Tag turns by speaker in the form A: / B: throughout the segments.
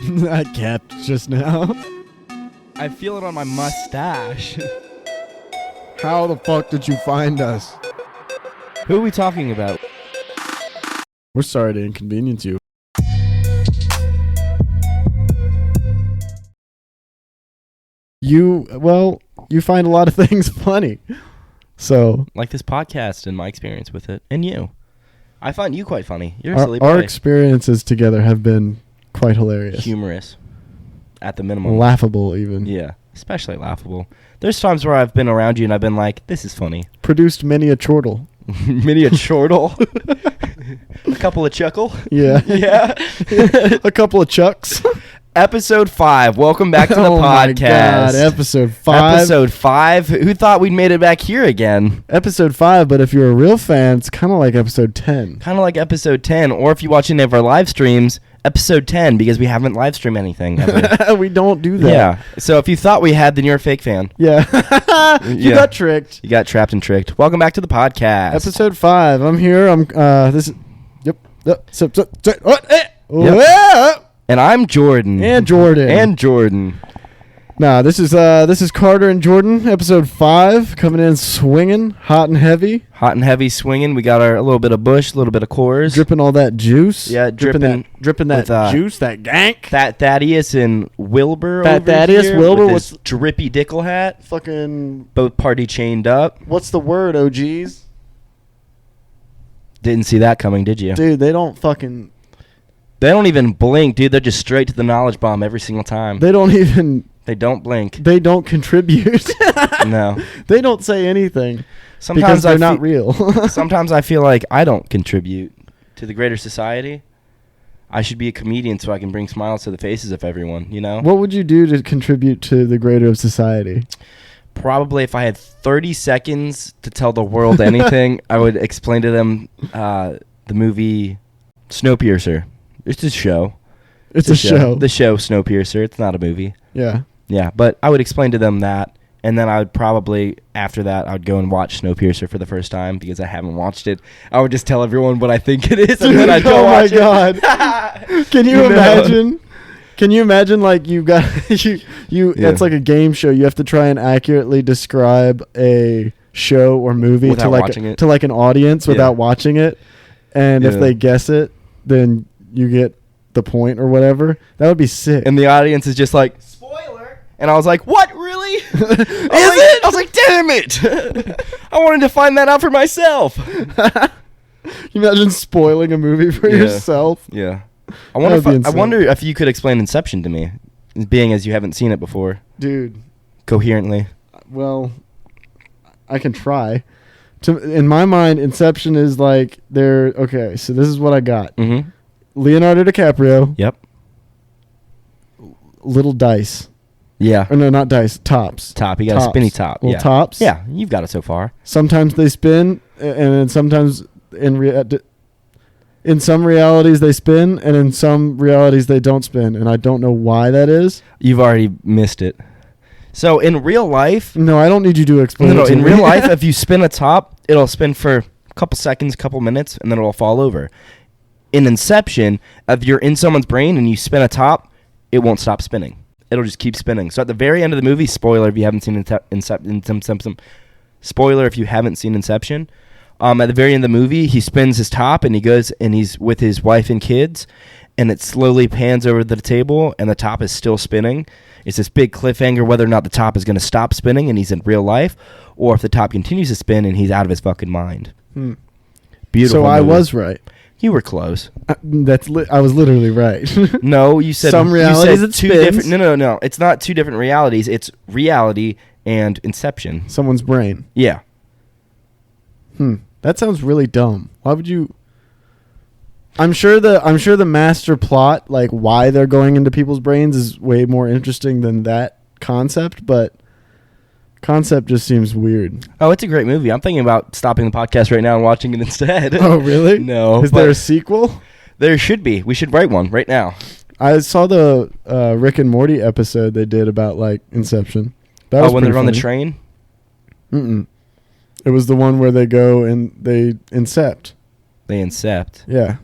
A: I kept just now.
B: I feel it on my mustache.
A: How the fuck did you find us?
B: Who are we talking about?
A: We're sorry to inconvenience you. You find a lot of things funny. So,
B: Like this podcast and my experience with it. And you. I find you quite funny. You're a silly
A: our
B: boy.
A: experiences together have been quite hilarious.
B: Humorous. At the minimum.
A: Laughable, even.
B: Yeah. Especially laughable. There's times where I've been around you and I've been like, this is funny.
A: Produced many a chortle.
B: Many a chortle. A couple of chuckle.
A: Yeah.
B: Yeah.
A: A couple of chucks.
B: Episode 5. Welcome back to the
A: Oh my
B: podcast.
A: God, episode 5.
B: Episode 5. Who thought we'd made it back here again?
A: Episode 5, but if you're a real fan, it's kind of like episode 10.
B: Kind of like episode 10. Or if you watch any of our live streams, episode 10, because we haven't live streamed anything ever.
A: We don't do that.
B: Yeah. So if you thought we had, then you're a fake fan.
A: Yeah. You
B: Yeah.
A: got tricked.
B: You got trapped and tricked. Welcome back to the podcast.
A: Episode 5. I'm here. This is... Yep. What?
B: Yep.
A: Yeah.
B: And I'm Jordan.
A: And Jordan.
B: And Jordan.
A: Nah, this is Carter and Jordan, episode 5, coming in swinging, hot and heavy.
B: Hot and heavy swinging. We got a little bit of Bush, a little bit of Coors.
A: Dripping all that juice.
B: Yeah, dripping
A: that
B: with,
A: juice, that gank.
B: That Thaddeus and Wilbur
A: That
B: over
A: Thaddeus,
B: here
A: Wilbur,
B: with his drippy dickle hat.
A: Fucking...
B: Both party chained up.
A: What's the word, OGs?
B: Didn't see that coming, did you?
A: Dude, they don't fucking...
B: They don't even blink, dude. They're just straight to the knowledge bomb every single time.
A: They don't even...
B: They don't blink.
A: They don't contribute.
B: No.
A: They don't say anything.
B: Sometimes
A: because they're not real.
B: Sometimes I feel like I don't contribute to the greater society. I should be a comedian so I can bring smiles to the faces of everyone, you know?
A: What would you do to contribute to the greater of society?
B: Probably if I had 30 seconds to tell the world anything, I would explain to them the movie Snowpiercer. It's a show.
A: It's a show.
B: The show Snowpiercer. It's not a movie.
A: Yeah.
B: Yeah, but I would explain to them that, and then I would probably, after that, I would go and watch Snowpiercer for the first time because I haven't watched it. I would just tell everyone what I think it is, and then I'd go watch it.
A: Oh my God. Can you imagine? Can you imagine, like, you got, you
B: Yeah.
A: It's like a game show. You have to try and accurately describe a show or movie
B: Without watching it.
A: to like an audience without watching it. And if
B: Yeah.
A: they guess it, then you get the point or whatever. That would be sick.
B: And the audience is just like, spoiler. And I was like, what, really? Is
A: it?
B: I was like, damn it. I wanted to find that out for myself.
A: Can you imagine spoiling a movie for
B: Yeah.
A: yourself?
B: Yeah.
A: That would be
B: I
A: insane.
B: wonder if you could explain Inception to me, being as you haven't seen it before,
A: Dude,
B: coherently.
A: well, I can try. In my mind, Inception is like okay, so this is what I got.
B: Mm-hmm.
A: Leonardo DiCaprio,
B: Yep.
A: little dice.
B: Yeah.
A: Or no, not dice, tops.
B: Top. You got a spinny top.
A: Little
B: Yeah.
A: tops.
B: Yeah, you've got it so far.
A: Sometimes they spin, and then sometimes in some realities they spin, and in some realities they don't spin, and I don't know why that is.
B: You've already missed it. So in real life,
A: No, I don't need you to explain.
B: no,
A: it to
B: in
A: me.
B: real life, if you spin a top, it'll spin for a couple seconds, couple minutes, and then it'll fall over. In Inception, if you're in someone's brain and you spin a top, it won't stop spinning. It'll just keep spinning. So at the very end of the movie, spoiler if you haven't seen Inception, spoiler if you haven't seen Inception, at the very end of the movie, he spins his top and he goes and he's with his wife and kids, and it slowly pans over the table and the top is still spinning. It's this big cliffhanger whether or not the top is going to stop spinning and he's in real life, or if the top continues to spin and he's out of his fucking mind. Beautiful.
A: So I
B: movie.
A: was right.
B: You were close.
A: I was literally right.
B: No, you said
A: Some realities
B: you said
A: it
B: two
A: spins.
B: different. No. It's not two different realities. It's reality and Inception.
A: Someone's brain.
B: Yeah.
A: That sounds really dumb. Why would you? I'm sure the master plot, like why they're going into people's brains, is way more interesting than that concept. But concept just seems weird.
B: Oh, it's a great movie. I'm thinking about stopping the podcast right now and watching it instead.
A: Oh, really?
B: No.
A: Is there a sequel?
B: There should be. We should write one right now.
A: I saw the Rick and Morty episode they did about like Inception. That was
B: when
A: pretty
B: they're on the
A: funny.
B: train?
A: Mm-mm. It was the one where they go and they incept.
B: They incept.
A: Yeah.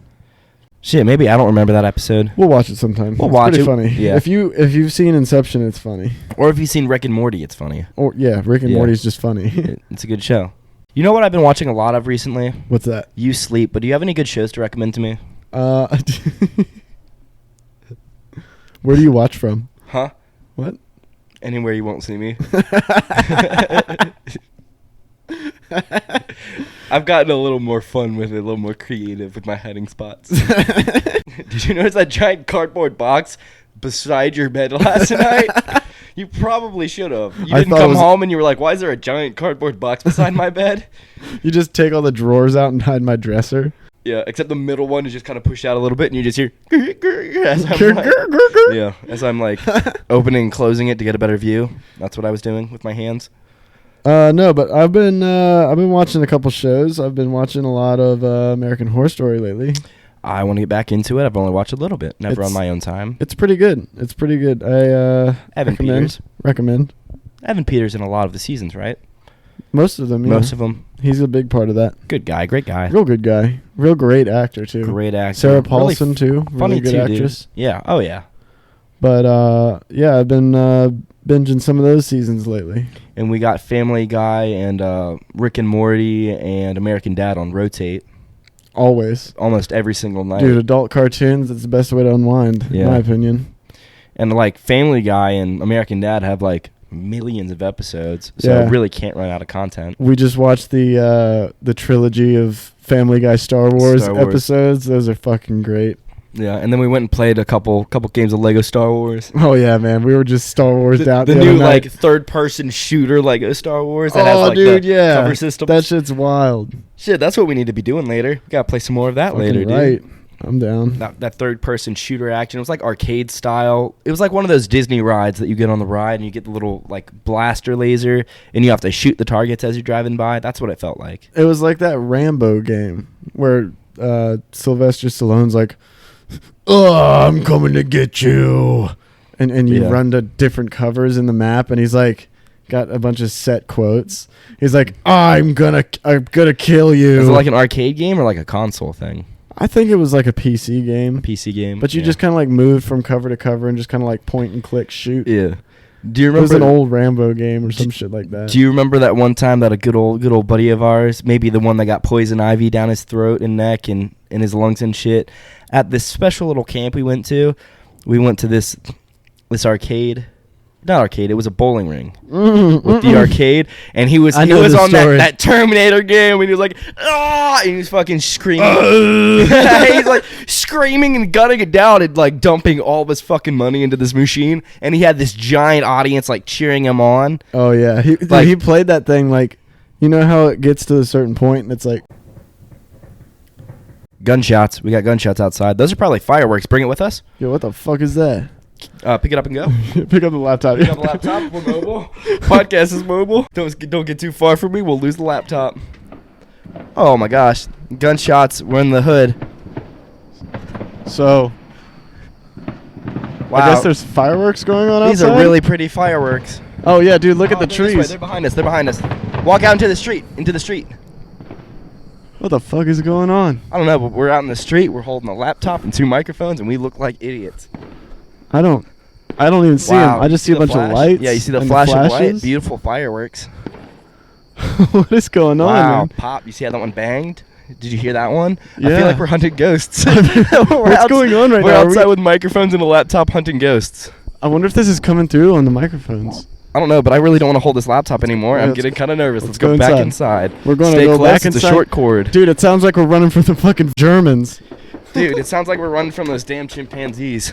B: Shit, maybe I don't remember that episode.
A: We'll watch it sometime.
B: We'll
A: It's
B: watch
A: pretty
B: it.
A: funny.
B: Yeah.
A: If you've seen Inception, it's funny.
B: Or if you've seen Rick and Morty, it's funny.
A: Or yeah, Rick and
B: Yeah.
A: Morty's just funny.
B: It's a good show. You know what I've been watching a lot of recently?
A: What's that?
B: You Sleep, but do you have any good shows to recommend to me?
A: Where do you watch from?
B: Huh?
A: What?
B: Anywhere you won't see me. I've gotten a little more fun with it, a little more creative with my hiding spots. Did you notice that giant cardboard box beside your bed last night? You probably should have. You
A: I
B: didn't
A: thought it
B: come
A: was-
B: home and you were like, why is there a giant cardboard box beside my bed?
A: You just take all the drawers out and hide my dresser.
B: Yeah, except the middle one is just kind of pushed out a little bit and you just hear as I'm like, yeah, as I'm like opening and closing it to get a better view. That's what I was doing with my hands.
A: No, but I've been watching a couple shows. I've been watching a lot of American Horror Story lately.
B: I want to get back into it. I've only watched a little bit, never on
A: It's-
B: my own time.
A: It's pretty good. It's pretty good. I
B: Evan Peters.
A: recommend
B: Evan Peters in a lot of the seasons, right?
A: most of them. Yeah.
B: Most of them.
A: He's a big part of that.
B: Good guy, great guy.
A: Real good guy. Real great actor too.
B: Great actor.
A: Sarah
B: Really
A: Paulson too.
B: funny
A: Really good
B: too, dude.
A: actress.
B: Yeah. Oh yeah.
A: But yeah, I've been binging some of those seasons lately.
B: And we got Family Guy and Rick and Morty and American Dad on rotate
A: Always.
B: almost every single night.
A: Dude, adult cartoons, that's the best way to unwind, in
B: Yeah.
A: my opinion.
B: And like Family Guy and American Dad have like millions of episodes, so
A: Yeah.
B: it really can't run out of content.
A: We just watched the trilogy of Family Guy Star Wars
B: Star Wars.
A: episodes. Those are fucking great.
B: Yeah, and then we went and played a couple games of Lego Star Wars.
A: Oh yeah, man. We were just Star Wars out
B: The
A: the
B: new
A: other night.
B: like third-person shooter Lego Star Wars that
A: Oh,
B: has like
A: dude,
B: the
A: yeah.
B: cover system.
A: That shit's wild.
B: Shit, that's what we need to be doing later. We gotta play some more of that later,
A: Fucking
B: dude.
A: right. I'm down.
B: That third-person shooter action. It was like arcade style. It was like one of those Disney rides that you get on the ride and you get the little like blaster laser and you have to shoot the targets as you're driving by. That's what it felt like.
A: It was like that Rambo game where Sylvester Stallone's like, "Oh, I'm coming to get you," and you
B: Yeah.
A: run to different covers in the map, and he's like, got a bunch of set quotes. He's like, I'm gonna kill you."
B: Is it like an arcade game or like a console thing?
A: I think it was like a PC game,
B: PC game.
A: but you
B: Yeah.
A: just kind of like moved from cover to cover and just kind of like point and click shoot.
B: Yeah. Do you
A: It was
B: remember
A: an old Rambo game or some shit like that.
B: Do you remember that one time that a good old buddy of ours, maybe the one that got poison ivy down his throat and neck and in his lungs and shit, at this special little camp we went to this arcade. Not arcade, it was a bowling ring with the arcade, and he was
A: I know
B: on
A: this story.
B: that Terminator game, and he was like, ah, and he was fucking screaming. He's like screaming and gutting it down and like dumping all of his fucking money into this machine, and he had this giant audience like cheering him on.
A: Oh yeah, dude,
B: Like-
A: he played that thing like, you know how it gets to a certain point and it's like,
B: Gunshots. We got gunshots outside. Those are probably fireworks. Bring it with us.
A: yo, what the fuck is that?
B: Pick it up and go.
A: Pick up the laptop.
B: Pick up the laptop. We're mobile. Podcast is mobile. Don't get too far from me. We'll lose the laptop. Oh my gosh. Gunshots. We're in the hood.
A: So,
B: Wow.
A: I guess there's fireworks going on
B: These
A: outside.
B: are really pretty fireworks.
A: Oh yeah, dude, look at
B: Oh,
A: the
B: they're this way.
A: trees.
B: They're behind us. They're behind us. Walk out into the street.
A: What the fuck is going on?
B: I don't know, but we're out in the street. We're holding a laptop and two microphones, and we look like idiots.
A: I don't even see them. I just see a
B: the
A: bunch
B: flash?
A: of lights.
B: Yeah, you see the
A: and
B: flash of light.
A: flashes.
B: Beautiful fireworks.
A: What is going on?
B: Wow,
A: Man?
B: pop! You see how that one banged? Did you hear that one? I
A: Yeah.
B: feel like we're hunting ghosts.
A: What's going on right
B: we're
A: now?
B: outside with microphones and a laptop hunting ghosts.
A: I wonder if this is coming through on the microphones.
B: I don't know, but I really don't want to hold this laptop anymore.
A: Yeah,
B: I'm
A: let's
B: getting kind of nervous. Let's
A: go
B: go back
A: inside.
B: inside.
A: We're going
B: Stay
A: to go
B: close.
A: back
B: It's
A: inside.
B: a short cord.
A: Dude, it sounds like we're running from the fucking Germans.
B: Dude, it sounds like we're running from those damn chimpanzees.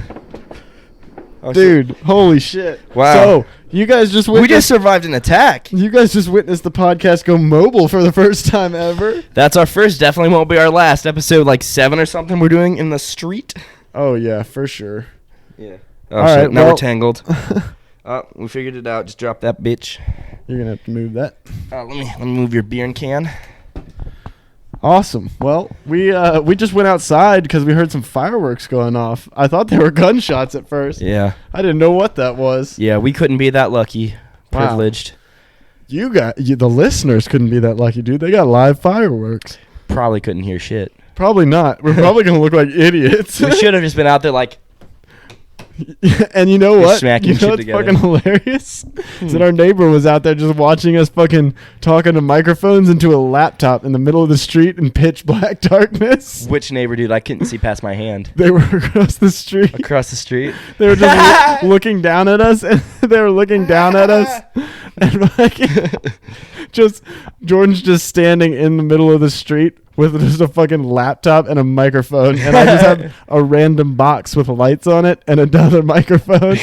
B: Oh, shit.
A: Dude, holy shit.
B: Wow.
A: So, you guys just
B: We
A: witnessed,
B: just survived an attack.
A: you guys just witnessed the podcast go mobile for the first time ever.
B: That's our first. Definitely won't be our last. Episode like 7 or something we're doing in the street.
A: Oh yeah, for sure.
B: Yeah. Oh,
A: All
B: shit.
A: right,
B: Now
A: well-
B: we're tangled. We figured it out. Just drop that bitch.
A: You're gonna have to move that.
B: Let me move your beer can.
A: Awesome. Well, we just went outside because we heard some fireworks going off. I thought they were gunshots at first.
B: Yeah.
A: I didn't know what that was.
B: Yeah, we couldn't be that lucky.
A: Wow.
B: Privileged.
A: The listeners couldn't be that lucky, dude. They got live fireworks.
B: Probably couldn't hear shit.
A: Probably not. We're probably gonna look like idiots.
B: We should have just been out there like.
A: And you know what?
B: smacking
A: You know
B: shit
A: what's
B: together.
A: fucking hilarious? Is that our neighbor was out there just watching us fucking talking to microphones into a laptop in the middle of the street in pitch black darkness.
B: Which neighbor, dude? I couldn't see past my hand.
A: They were across the street.
B: Across the street.
A: They were just looking down at us, and they were looking down at us, and fucking just Jordan's just standing in the middle of the street with just a fucking laptop and a microphone, and I just have a random box with lights on it and another microphone.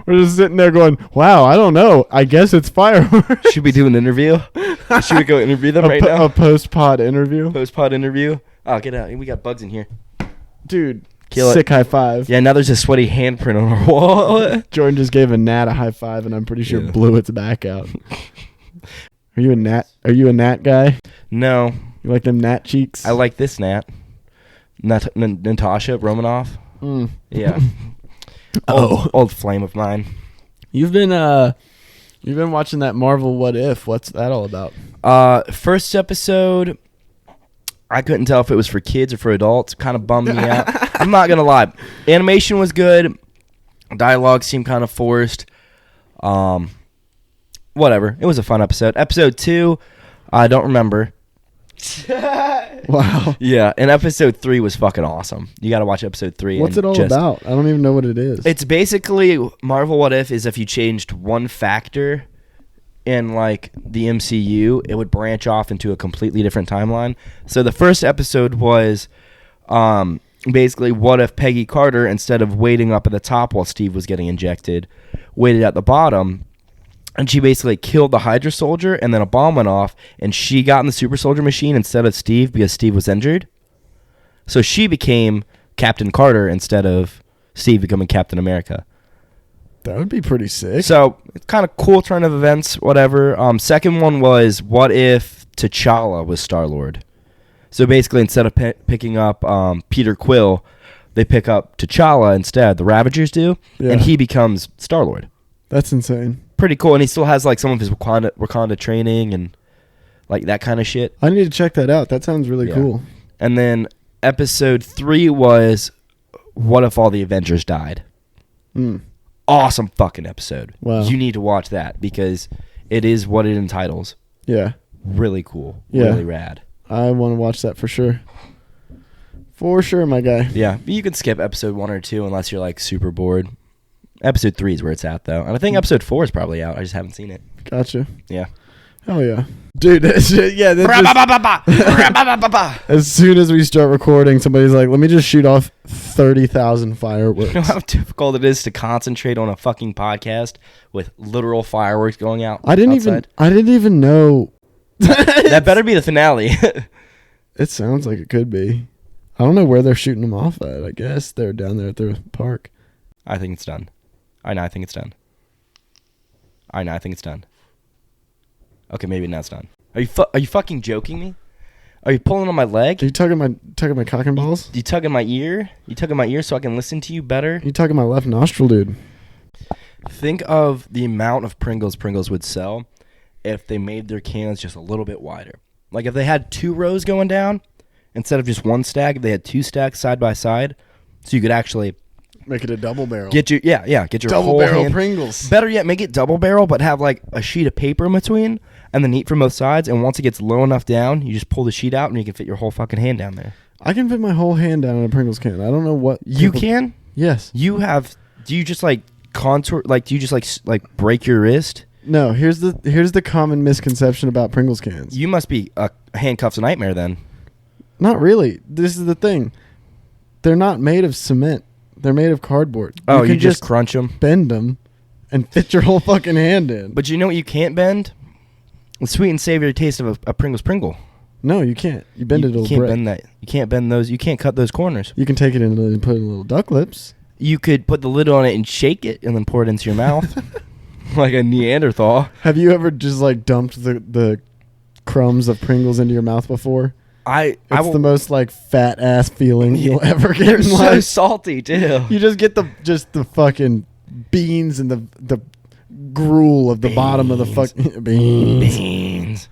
A: We're just sitting there going, "Wow, I don't know. I guess it's fireworks."
B: Should we do an interview? Should we go interview them right now?
A: A post-pod interview.
B: Post-pod interview. Oh, get out. We got bugs in here.
A: Dude,
B: Kill
A: sick high five.
B: Yeah, now there's a sweaty handprint on our wall.
A: Jordan just gave a gnat a high five, and I'm pretty sure blew its back out. Are you a gnat guy?
B: No.
A: You like them gnat cheeks?
B: I like this Nat. Natasha Romanoff.
A: Mm.
B: Yeah.
A: Oh.
B: Old flame of mine.
A: You've been watching that Marvel What If. What's that all about?
B: First episode, I couldn't tell if it was for kids or for adults. Kind of bummed me out. I'm not gonna lie. Animation was good. Dialogue seemed kind of forced. Whatever. It was a fun episode. Episode 2, I don't remember.
A: Wow.
B: Yeah, and episode 3 was fucking awesome. You got to watch episode 3.
A: What's it all about? I don't even know what it is.
B: It's basically Marvel What If is if you changed one factor in like the MCU, it would branch off into a completely different timeline. So the first episode was basically what if Peggy Carter, instead of waiting up at the top while Steve was getting injected, waited at the bottom. And she basically killed the Hydra soldier, and then a bomb went off, and she got in the super soldier machine instead of Steve because Steve was injured. So she became Captain Carter instead of Steve becoming Captain America.
A: That would be pretty sick.
B: So it's kind of cool turn of events, whatever. Second one was what if T'Challa was Star-Lord? So basically instead of picking up Peter Quill, they pick up T'Challa instead. The Ravagers do, and he becomes Star-Lord.
A: That's insane.
B: Pretty cool, and he still has like some of his Wakanda training and like that kind of shit.
A: I need to check that out. That sounds really cool.
B: And then episode 3 was what if all the Avengers died? Awesome fucking episode.
A: Wow.
B: You need to watch that because it is what it entitles.
A: Yeah.
B: Really cool.
A: Yeah.
B: Really rad.
A: I want to watch that for sure. For sure, my guy.
B: Yeah, you can skip episode 1 or 2 unless you're like super bored. Episode 3 is where it's at, though. And I think episode 4 is probably out. I just haven't seen it.
A: Gotcha.
B: Yeah.
A: Hell yeah. Dude, as soon as we start recording, somebody's like, let me just shoot off 30,000 fireworks.
B: You know how difficult it is to concentrate on a fucking podcast with literal fireworks going out outside?
A: I didn't even know.
B: That better be the finale.
A: It sounds like it could be. I don't know where they're shooting them off at. I guess they're down there at the park.
B: I think it's done. I think it's done. I think it's done. Okay, maybe now it's done. Are you fucking joking me? Are you pulling on my leg?
A: Are you tugging my cock and balls?
B: You tugging my ear? You tugging my ear so I can listen to you better?
A: You tugging my left nostril, dude?
B: Think of the amount of Pringles would sell if they made their cans just a little bit wider. Like if they had 2 rows going down instead of just 1 stack, if they had 2 stacks side by side, so you could actually
A: make it a double barrel.
B: Get your
A: double
B: whole
A: barrel
B: hand.
A: Pringles.
B: Better yet, make it double barrel, but have like a sheet of paper in between, and then eat from both sides. And once it gets low enough down, you just pull the sheet out, and you can fit your whole fucking hand down there.
A: I can fit my whole hand down in a Pringles can. I don't know what
B: You can.
A: Yes.
B: You have. Do you just like contour? Like, do you just like break your wrist?
A: No. Here's the common misconception about Pringles cans.
B: You must be a handcuffs nightmare then.
A: Not really. This is the thing. They're not made of cement. They're made of cardboard.
B: Oh, you just crunch them,
A: bend them, and fit your whole fucking hand in.
B: But you know what you can't bend? The sweet and savory taste of a Pringles Pringle.
A: No, you can't. You bend it a little
B: can't
A: brick.
B: bend that. You can't bend those. You can't cut those corners.
A: You can take it in and put in little duck lips.
B: You could put the lid on it and shake it and then pour it into your mouth like a Neanderthal.
A: Have you ever just like dumped the crumbs of Pringles into your mouth before? It's the most like fat ass feeling you'll ever get
B: They're
A: in
B: so
A: life.
B: salty too.
A: You just get the fucking beans and the gruel of the bottom of the fucking beans.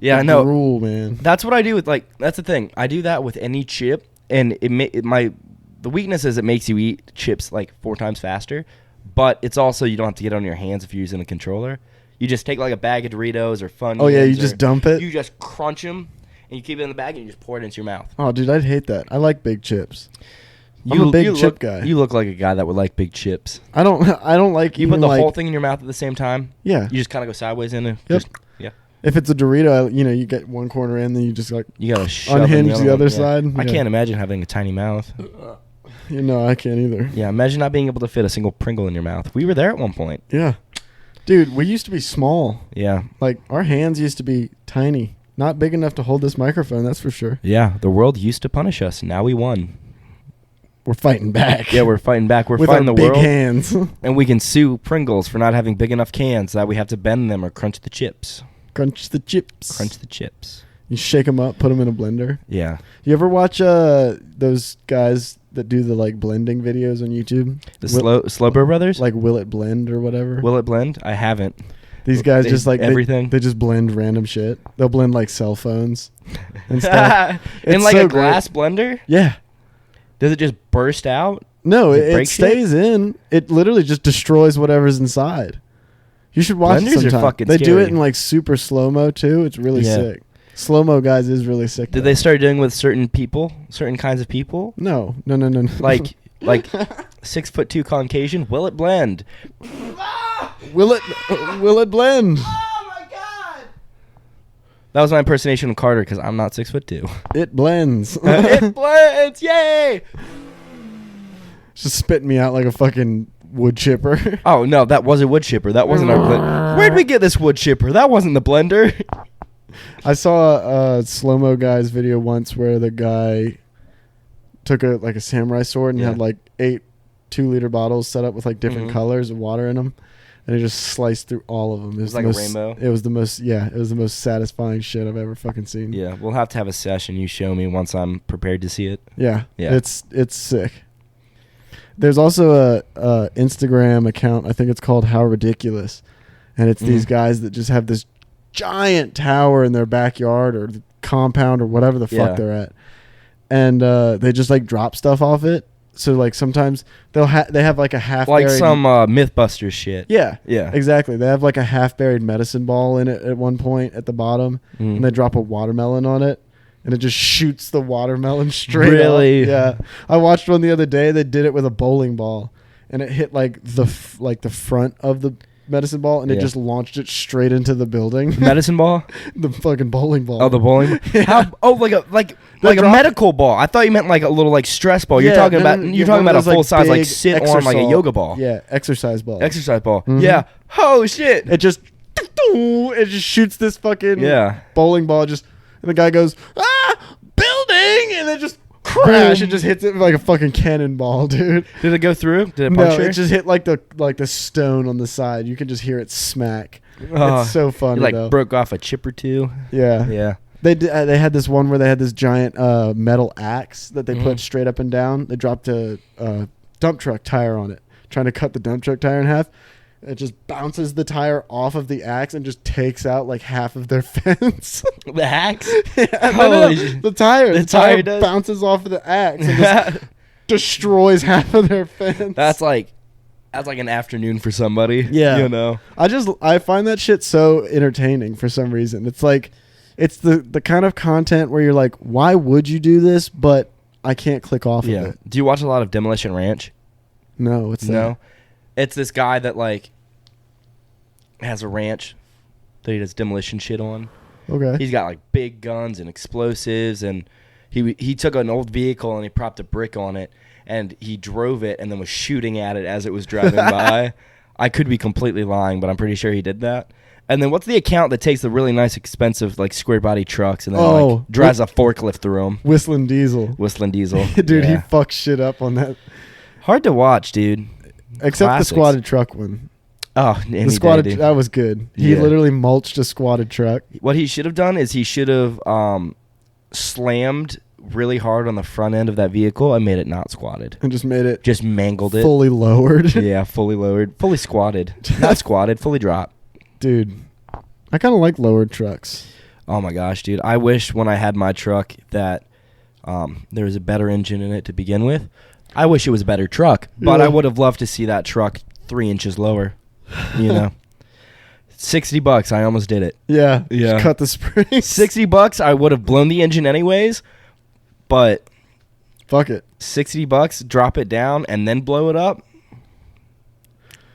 B: Yeah, I know.
A: Rule, man.
B: That's what I do with that's the thing. I do that with any chip, and the weakness is it makes you eat chips like 4 times faster, but it's also you don't have to get on your hands if you're using a controller. You just take like a bag of Doritos or Funyuns.
A: Oh yeah, you just dump it.
B: You just crunch them, and you keep it in the bag, and you just pour it into your mouth.
A: Oh, dude, I'd hate that. I like big chips. I'm a big chip guy.
B: You look like a guy that would like big chips.
A: I don't like.
B: You put the whole thing in your mouth at the same time.
A: Yeah.
B: You just kind of go sideways in it.
A: Yep.
B: Yeah.
A: If it's a Dorito, you get one corner in, then you just like
B: you gotta shove
A: unhinge the other
B: one.
A: side.
B: I can't imagine having a tiny mouth.
A: I can't either.
B: Yeah, imagine not being able to fit a single Pringle in your mouth. We were there at one point.
A: Yeah. Dude, we used to be small.
B: Yeah.
A: Like, our hands used to be tiny. Not big enough to hold this microphone, that's for sure.
B: Yeah, the world used to punish us. Now we won.
A: We're fighting back.
B: Yeah, we're fighting back. We're
A: with
B: fighting
A: our
B: the
A: big
B: world.
A: hands.
B: And we can sue Pringles for not having big enough cans that we have to bend them or crunch the chips.
A: Crunch the chips.
B: Crunch the chips.
A: You shake them up, put them in a blender.
B: Yeah.
A: You ever watch those guys that do the like blending videos on YouTube?
B: The Slowbro Brothers?
A: Like Will It Blend or whatever?
B: Will It Blend? I haven't.
A: These guys just like
B: everything.
A: They just blend random shit. They'll blend like cell phones and stuff.
B: In like a glass blender?
A: Yeah.
B: Does it just burst out?
A: No, it
B: break
A: stays in. It literally just destroys whatever's inside. You should watch
B: Blenders
A: it sometime.
B: are fucking
A: They do
B: scary.
A: it in like super slow-mo too. It's really
B: Yeah.
A: sick. Slow-mo guys is really sick.
B: Did they start doing with certain people? Certain kinds of people?
A: No.
B: Like 6'2" Caucasian? Will it blend?
A: Will it blend?
B: Oh my god! That was my impersonation of Carter because I'm not 6'2".
A: It blends.
B: It blends! Yay!
A: Just spitting me out like a fucking wood chipper.
B: Oh no, that was a wood chipper. That wasn't our blender. Where'd we get this wood chipper? That wasn't the blender.
A: I saw a slow-mo guy's video once where the guy took a samurai sword and had like 8 2-liter bottles set up with like different colors of water in them, and he just sliced through all of them. It was
B: like a rainbow.
A: It was the most satisfying shit I've ever fucking seen.
B: Yeah, we'll have to have a session. You show me once I'm prepared to see it.
A: Yeah.
B: Yeah.
A: It's sick. There's also a Instagram account, I think it's called How Ridiculous, and it's these guys that just have this giant tower in their backyard or compound or whatever the fuck they're at, and they just like drop stuff off it. So like sometimes they have like a half
B: like
A: buried,
B: some MythBusters shit.
A: yeah
B: Yeah.
A: exactly. They have like a half buried medicine ball in it at one point at the bottom, and they drop a watermelon on it. And it just shoots the watermelon straight
B: Really?
A: up. Yeah. I watched one the other day. They did it with a bowling ball. And it hit like the front of the medicine ball. And it just launched it straight into the building.
B: Medicine ball?
A: The fucking bowling ball.
B: Oh, the bowling?
A: Yeah.
B: Like a medical ball. I thought you meant like a little like stress ball. You're talking about a full size like sit on like a yoga ball.
A: Yeah, exercise ball.
B: Exercise ball. Yeah. Oh shit.
A: It just shoots this fucking bowling ball and the guy goes, building, and it just crash. Boom. It just hits it like a fucking cannonball, dude.
B: Did it go through? Did it
A: No,
B: puncture?
A: it just hit like the stone on the side. You can just hear it smack. It's so funny.
B: You broke off a chip or two.
A: Yeah.
B: Yeah.
A: They had this one where they had this giant metal axe that they put straight up and down. They dropped a dump truck tire on it, trying to cut the dump truck tire in half. It just bounces the tire off of the axe and just takes out like half of their fence.
B: The axe?
A: No, the tire. The tire
B: does?
A: bounces off of the axe and just destroys half of their fence.
B: That's like an afternoon for somebody.
A: Yeah.
B: You know?
A: I find that shit so entertaining for some reason. It's like, it's the kind of content where you're like, why would you do this? But I can't click off of it.
B: Do you watch a lot of Demolition Ranch?
A: No, it's
B: no. It's this guy that like has a ranch that he does demolition shit on.
A: Okay.
B: He's got like big guns and explosives, and he took an old vehicle and he propped a brick on it, and he drove it and then was shooting at it as it was driving by. I could be completely lying, but I'm pretty sure he did that. And then what's the account that takes the really nice, expensive, like square body trucks and then like drives a forklift through them?
A: Whistling Diesel. Dude, he fucks shit up on that.
B: Hard to watch, dude.
A: Except
B: Classics.
A: the squatted truck one.
B: Oh,
A: the squatted that was good. He literally mulched a squatted truck.
B: What he should have done is he should have slammed really hard on the front end of that vehicle and made it not squatted.
A: And just
B: mangled it.
A: Fully lowered.
B: Yeah, fully lowered. Fully squatted. Not squatted, fully dropped.
A: Dude, I kind of like lowered trucks.
B: Oh my gosh, dude. I wish when I had my truck that there was a better engine in it to begin with. I wish it was a better truck, but
A: Yeah.
B: I would have loved to see that truck 3 inches lower, you know. $60, I almost did it.
A: Yeah.
B: Yeah.
A: Just cut the springs.
B: $60, I would have blown the engine anyways, but
A: Fuck it.
B: $60, drop it down and then blow it up.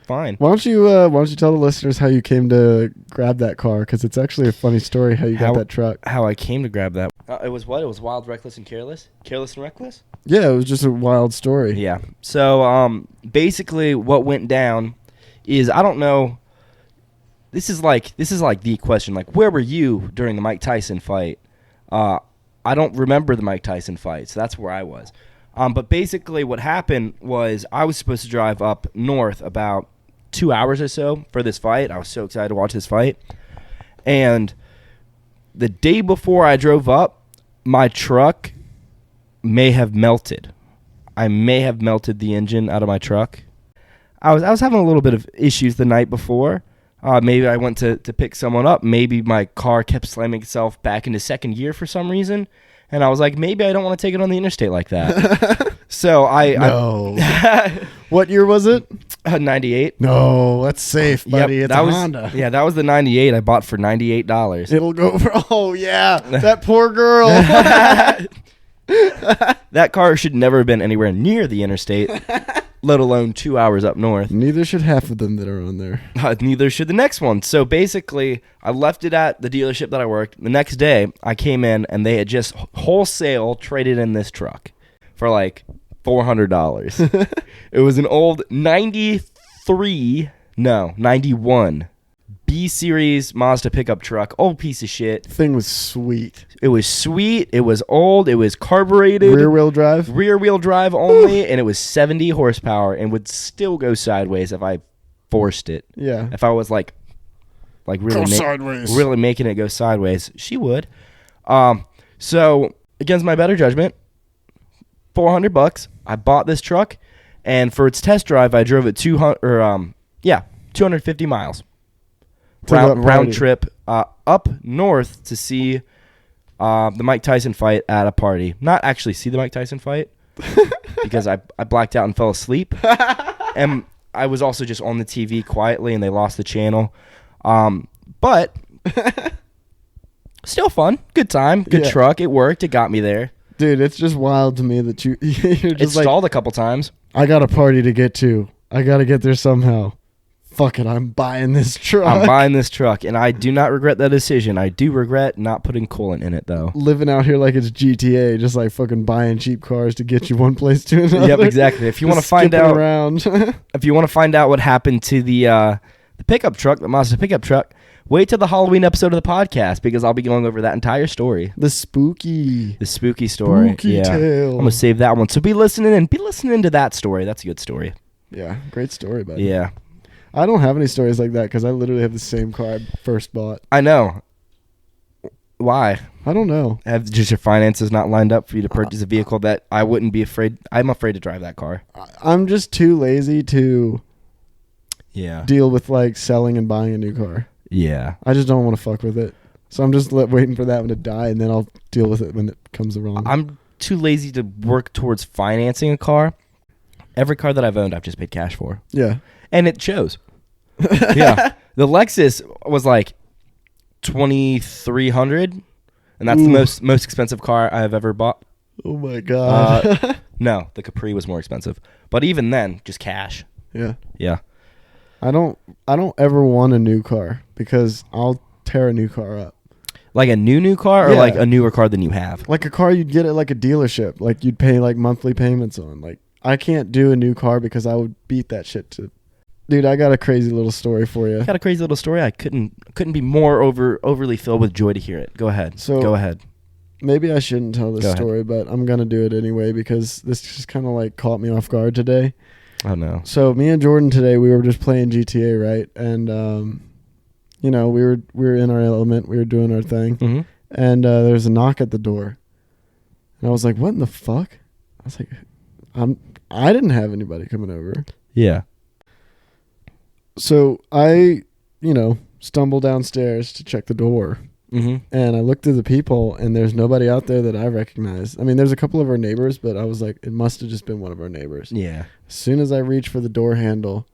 B: Fine.
A: Why don't you tell the listeners how you came to grab that car? Because it's actually a funny story how you got that truck.
B: How I came to grab that. It was what? It was wild, reckless, and careless? Careless and reckless?
A: Yeah, it was just a wild story.
B: Yeah. So basically what went down is, I don't know, this is like the question, like, where were you during the Mike Tyson fight? I don't remember the Mike Tyson fight, so that's where I was. But basically what happened was I was supposed to drive up north about 2 hours or so for this fight. I was so excited to watch this fight. And the day before I drove up, my truck may have melted. I may have melted the engine out of my truck. I was having a little bit of issues the night before. Maybe I went to pick someone up. Maybe my car kept slamming itself back into second gear for some reason. And I was like, maybe I don't want to take it on the interstate like that. So
A: No. What year was it?
B: 98.
A: No, that's safe, buddy. It's
B: that
A: a
B: was,
A: Honda.
B: Yeah, that was the 98 I bought for $98.
A: It'll go for. Oh yeah, that poor girl.
B: That car should never have been anywhere near the interstate, let alone 2 hours up north.
A: Neither should half of them that are on there.
B: Neither should the next one. So basically, I left it at the dealership that I worked. The next day, I came in, and they had just wholesale traded in this truck for like $400. It was an old 91 B-Series Mazda pickup truck. Old piece of shit.
A: Thing was sweet.
B: It was sweet. It was old. It was carbureted.
A: Rear-wheel drive.
B: Rear-wheel drive only, and it was 70 horsepower and would still go sideways if I forced it.
A: Yeah.
B: If I was like really
A: sideways.
B: really making it go sideways, she would. So against my better judgment, $400. I bought this truck, and for its test drive, I drove it 250 miles. Round trip up north to see the Mike Tyson fight at a party. Not actually see the Mike Tyson fight because I blacked out and fell asleep. And I was also just on the TV quietly, and they lost the channel. But still fun. Good time. Good truck. It worked. It got me there.
A: Dude, it's just wild to me that you're just
B: It stalled a couple times.
A: I got a party to get to. I got to get there somehow. Fuck it, I'm buying this truck.
B: I'm buying this truck, and I do not regret that decision. I do regret not putting coolant in it, though.
A: Living out here like it's GTA, just like fucking buying cheap cars to get you one place to another.
B: Yep, exactly. If you want to find out, if you want to find out what happened to the pickup truck, the Mazda pickup truck, wait till the Halloween episode of the podcast because I'll be going over that entire story.
A: The spooky
B: story.
A: Spooky tale.
B: I'm gonna save that one. So be listening to that story. That's a good story.
A: Yeah, great story, buddy.
B: Yeah.
A: I don't have any stories like that because I literally have the same car I first bought.
B: I know. Why?
A: I don't know.
B: Have just your finances not lined up for you to purchase a vehicle that I wouldn't be afraid? I'm afraid to drive that car.
A: I'm just too lazy to
B: Yeah.
A: deal with like selling and buying a new car.
B: Yeah.
A: I just don't want to fuck with it. So I'm just waiting for that one to die, and then I'll deal with it when it comes along.
B: I'm too lazy to work towards financing a car. Every car that I've owned, I've just paid cash for.
A: Yeah.
B: And it shows. Yeah. The Lexus was like $2,300, and that's the most expensive car I've ever bought.
A: Oh my god.
B: No, the Capri was more expensive. But even then, just cash.
A: Yeah.
B: Yeah.
A: I don't ever want a new car because I'll tear a new car up.
B: Like a new car or
A: Yeah.
B: like a newer car than you have?
A: Like a car you'd get at like a dealership, like you'd pay like monthly payments on. Like I can't do a new car because I would beat that shit to. Dude, I got a crazy little story for you.
B: Got a crazy little story. I couldn't be more overly filled with joy to hear it. Go ahead. Go ahead.
A: Maybe I shouldn't tell this story, but I'm going to do it anyway because this just kind of like caught me off guard today.
B: Oh, no.
A: So me and Jordan today, we were just playing GTA, right? And, you know, we were in our element. We were doing our thing.
B: Mm-hmm.
A: And there was a knock at the door. And I was like, what in the fuck? I was like, I didn't have anybody coming over.
B: Yeah.
A: So I, stumble downstairs to check the door.
B: Mm-hmm.
A: And I looked through the people, and there's nobody out there that I recognize. I mean, there's a couple of our neighbors, but I was like, it must have just been one of our neighbors.
B: Yeah.
A: As soon as I reach for the door handle,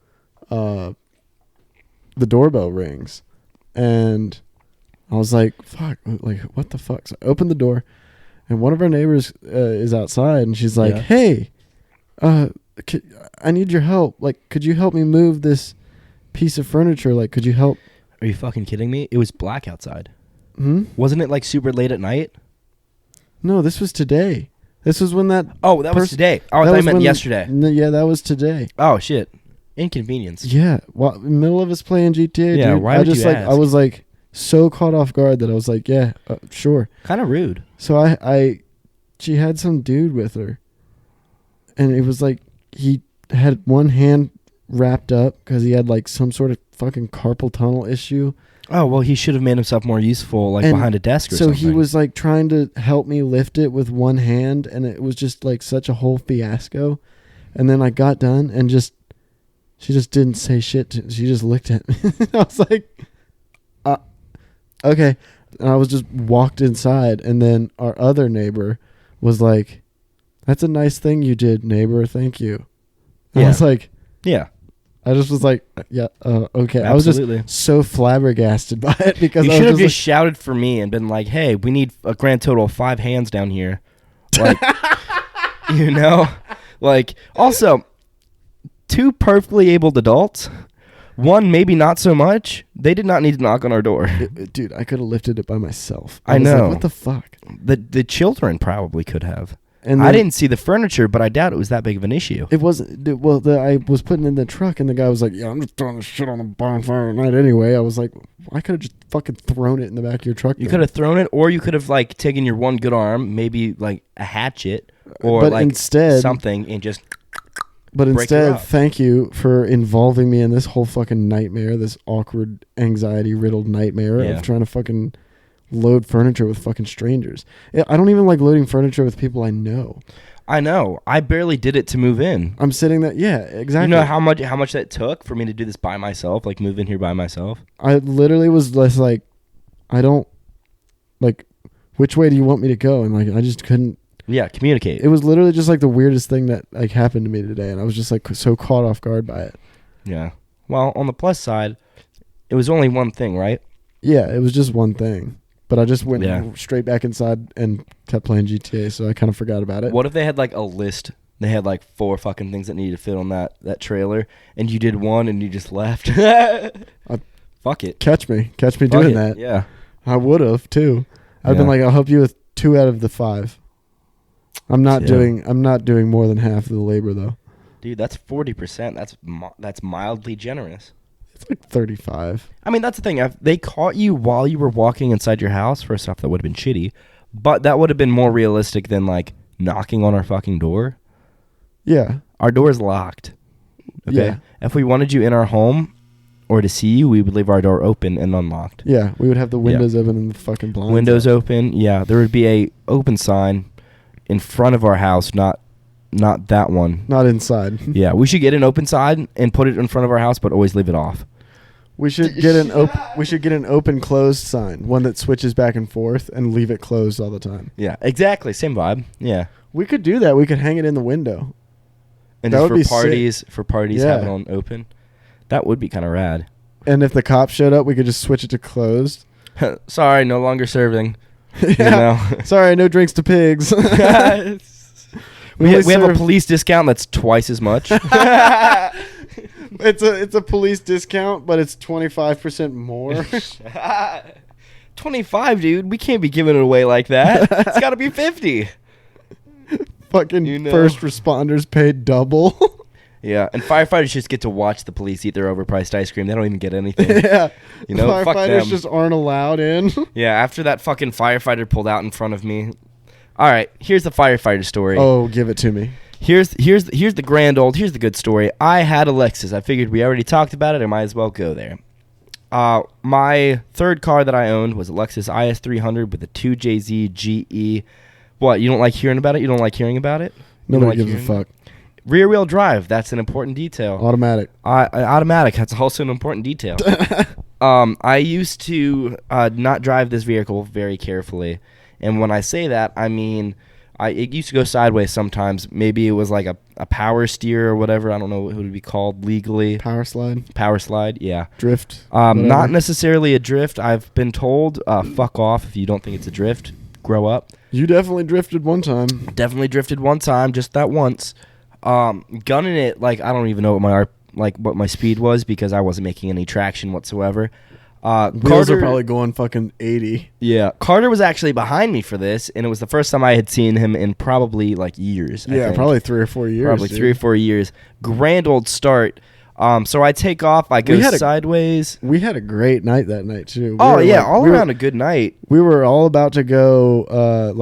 A: the doorbell rings, and I was like, fuck, like, what the fuck? So I opened the door, and one of our neighbors is outside, and she's like, hey, I need your help. Like, could you help me move this piece of furniture? Like, could you help?
B: Are you fucking kidding me? It was black outside.
A: Hmm?
B: Wasn't it like super late at night?
A: No, this was today. This was when that...
B: Oh, that was today. Oh, I thought you meant yesterday.
A: Yeah, that was today.
B: Oh, shit. Inconvenience.
A: Yeah. Well, middle of us playing GTA,
B: Yeah,
A: dude.
B: why would you
A: I
B: ask?
A: was like so caught off guard that I was like, yeah, sure.
B: Kind of rude.
A: So she had some dude with her, and it was like he had one hand wrapped up because he had like some sort of fucking carpal tunnel issue.
B: Oh, well, he should have made himself more useful, like
A: And
B: behind a desk or
A: so
B: something.
A: he was like trying to help me lift it with one hand, and it was just like such a whole fiasco. And then I got done, and she just didn't say shit. She just looked at me. I was like, okay. And I was just walked inside, and then our other neighbor was like, that's a nice thing you did, neighbor. Thank you. And I was like,
B: yeah.
A: I just was like, yeah, okay.
B: Absolutely.
A: I was just so flabbergasted by it because
B: You
A: I
B: should
A: was
B: have just
A: like,
B: shouted for me and been like, hey, we need a grand total of 5 hands down here. Like, you know? Like, also, 2 perfectly abled adults, 1 maybe not so much, they did not need to knock on our door.
A: dude, I could have lifted it by myself.
B: I
A: was
B: know.
A: like, what the fuck?
B: The children probably could have.
A: And
B: I
A: then
B: didn't see the furniture, but I doubt it was that big of an issue.
A: It wasn't. I was putting it in the truck, and the guy was like, "Yeah, I'm just throwing this shit on the bonfire tonight anyway." I was like, "I could have just fucking thrown it in the back of your truck."
B: You could have thrown it, or you could have like taken your one good arm, maybe like a hatchet, or
A: but
B: like
A: instead,
B: something, and just.
A: But
B: break her
A: instead,
B: up.
A: thank you for involving me in this whole fucking nightmare, this awkward, anxiety-riddled nightmare
B: Yeah.
A: of trying to fucking load furniture with fucking strangers. I don't even like loading furniture with people I know.
B: I know. I barely did it to move in.
A: I'm sitting there. Yeah, exactly.
B: You know how much that took for me to do this by myself, like move in here by myself?
A: I literally was just like, I don't, like, which way do you want me to go? And like, I just couldn't.
B: Yeah, communicate.
A: It was literally just like the weirdest thing that like happened to me today, and I was just like so caught off guard by it.
B: Yeah. Well, on the plus side, it was only one thing, right?
A: Yeah, it was just one thing, but I just went
B: Yeah.
A: straight back inside and kept playing GTA, so I kind of forgot about it.
B: What if they had like a list? They had like 4 fucking things that needed to fit on that trailer, and you did one and you just left. Fuck it.
A: Catch me
B: Fuck
A: doing
B: it.
A: that.
B: Yeah.
A: I would have too. I've been
B: Yeah.
A: like, I'll help you with 2 out of the 5. I'm not
B: Yeah.
A: doing more than half of the labor though.
B: Dude, that's 40%. That's mildly generous.
A: It's like 35.
B: I mean, that's the thing. If they caught you while you were walking inside your house, first off, that would have been shitty. But that would have been more realistic than, like, knocking on our fucking door.
A: Yeah.
B: Our door is locked. Okay?
A: Yeah.
B: If we wanted you in our home or to see you, we would leave our door open and unlocked.
A: Yeah, we would have the windows open and the fucking blinds.
B: Windows
A: up.
B: open. Yeah, there would be a open sign in front of our house, not that one.
A: Not inside.
B: Yeah, we should get an open sign and put it in front of our house, but always leave it off.
A: We should get an open closed sign, one that switches back and forth, and leave it closed all the time.
B: Yeah, exactly. Same vibe. Yeah.
A: We could do that. We could hang it in the window.
B: And
A: That
B: just
A: would be
B: for parties,
A: Yeah.
B: have it on open. That would be kind of rad.
A: And if the cops showed up, we could just switch it to closed.
B: Sorry, no longer serving.
A: Yeah.
B: You know?
A: Sorry, no drinks to pigs.
B: we have a
A: serve-
B: police discount that's twice as much.
A: It's a police discount, but it's 25% more.
B: 25, dude. We can't be giving it away like that. It's got to be 50.
A: Fucking
B: You know.
A: first responders paid double.
B: Yeah, and firefighters just get to watch the police eat their overpriced ice cream. They don't even get anything.
A: Yeah.
B: You know, fuck
A: firefighters
B: them.
A: just aren't allowed in.
B: Yeah, after that fucking firefighter pulled out in front of me. All right, here's the firefighter story.
A: Oh, give it to me.
B: Here's the good story. I had a Lexus. I figured we already talked about it. I might as well go there. My third car that I owned was a Lexus IS300 with a 2JZ GE. What, you don't like hearing about it? You don't like hearing about it? You don't
A: Nobody
B: like
A: gives a
B: hearing-
A: fuck.
B: Rear wheel drive. That's an important detail.
A: Automatic.
B: Automatic. That's also an important detail. I used to not drive this vehicle very carefully. And when I say that, I mean, it used to go sideways sometimes. Maybe it was like a power steer or whatever. I don't know what it would be called legally.
A: Power slide.
B: Power slide, yeah.
A: Drift.
B: Not necessarily a drift. I've been told, fuck off if you don't think it's a drift. Grow up.
A: You definitely drifted one time.
B: Definitely drifted one time, just that once. Gunning it, like, I don't even know what my speed was because I wasn't making any traction whatsoever.
A: Wheels
B: Carter,
A: are probably going fucking 80.
B: Yeah, Carter was actually behind me for this, and it was the first time I had seen him in probably like years. I think.
A: Probably 3 or 4 years.
B: Probably
A: dude.
B: 3 or 4 years. Grand old start. So I take off. I go sideways.
A: We had a great night that night too.
B: All around a good night.
A: We were all about to go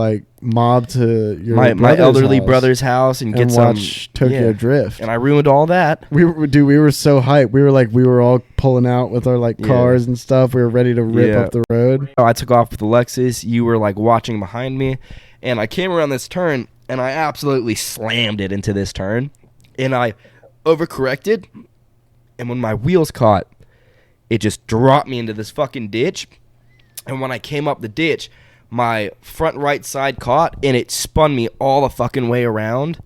A: mob to your
B: my elderly brother's house and get some
A: watch Tokyo Drift.
B: And I ruined all that.
A: We were so hyped. We were all pulling out with our cars and stuff. We were ready to rip up the road.
B: I took off with the Lexus. You were like watching behind me, and I came around this turn and I absolutely slammed it into this turn, and I overcorrected. And when my wheels caught, it just dropped me into this fucking ditch. And when I came up the ditch, my front right side caught, and it spun me all the fucking way around.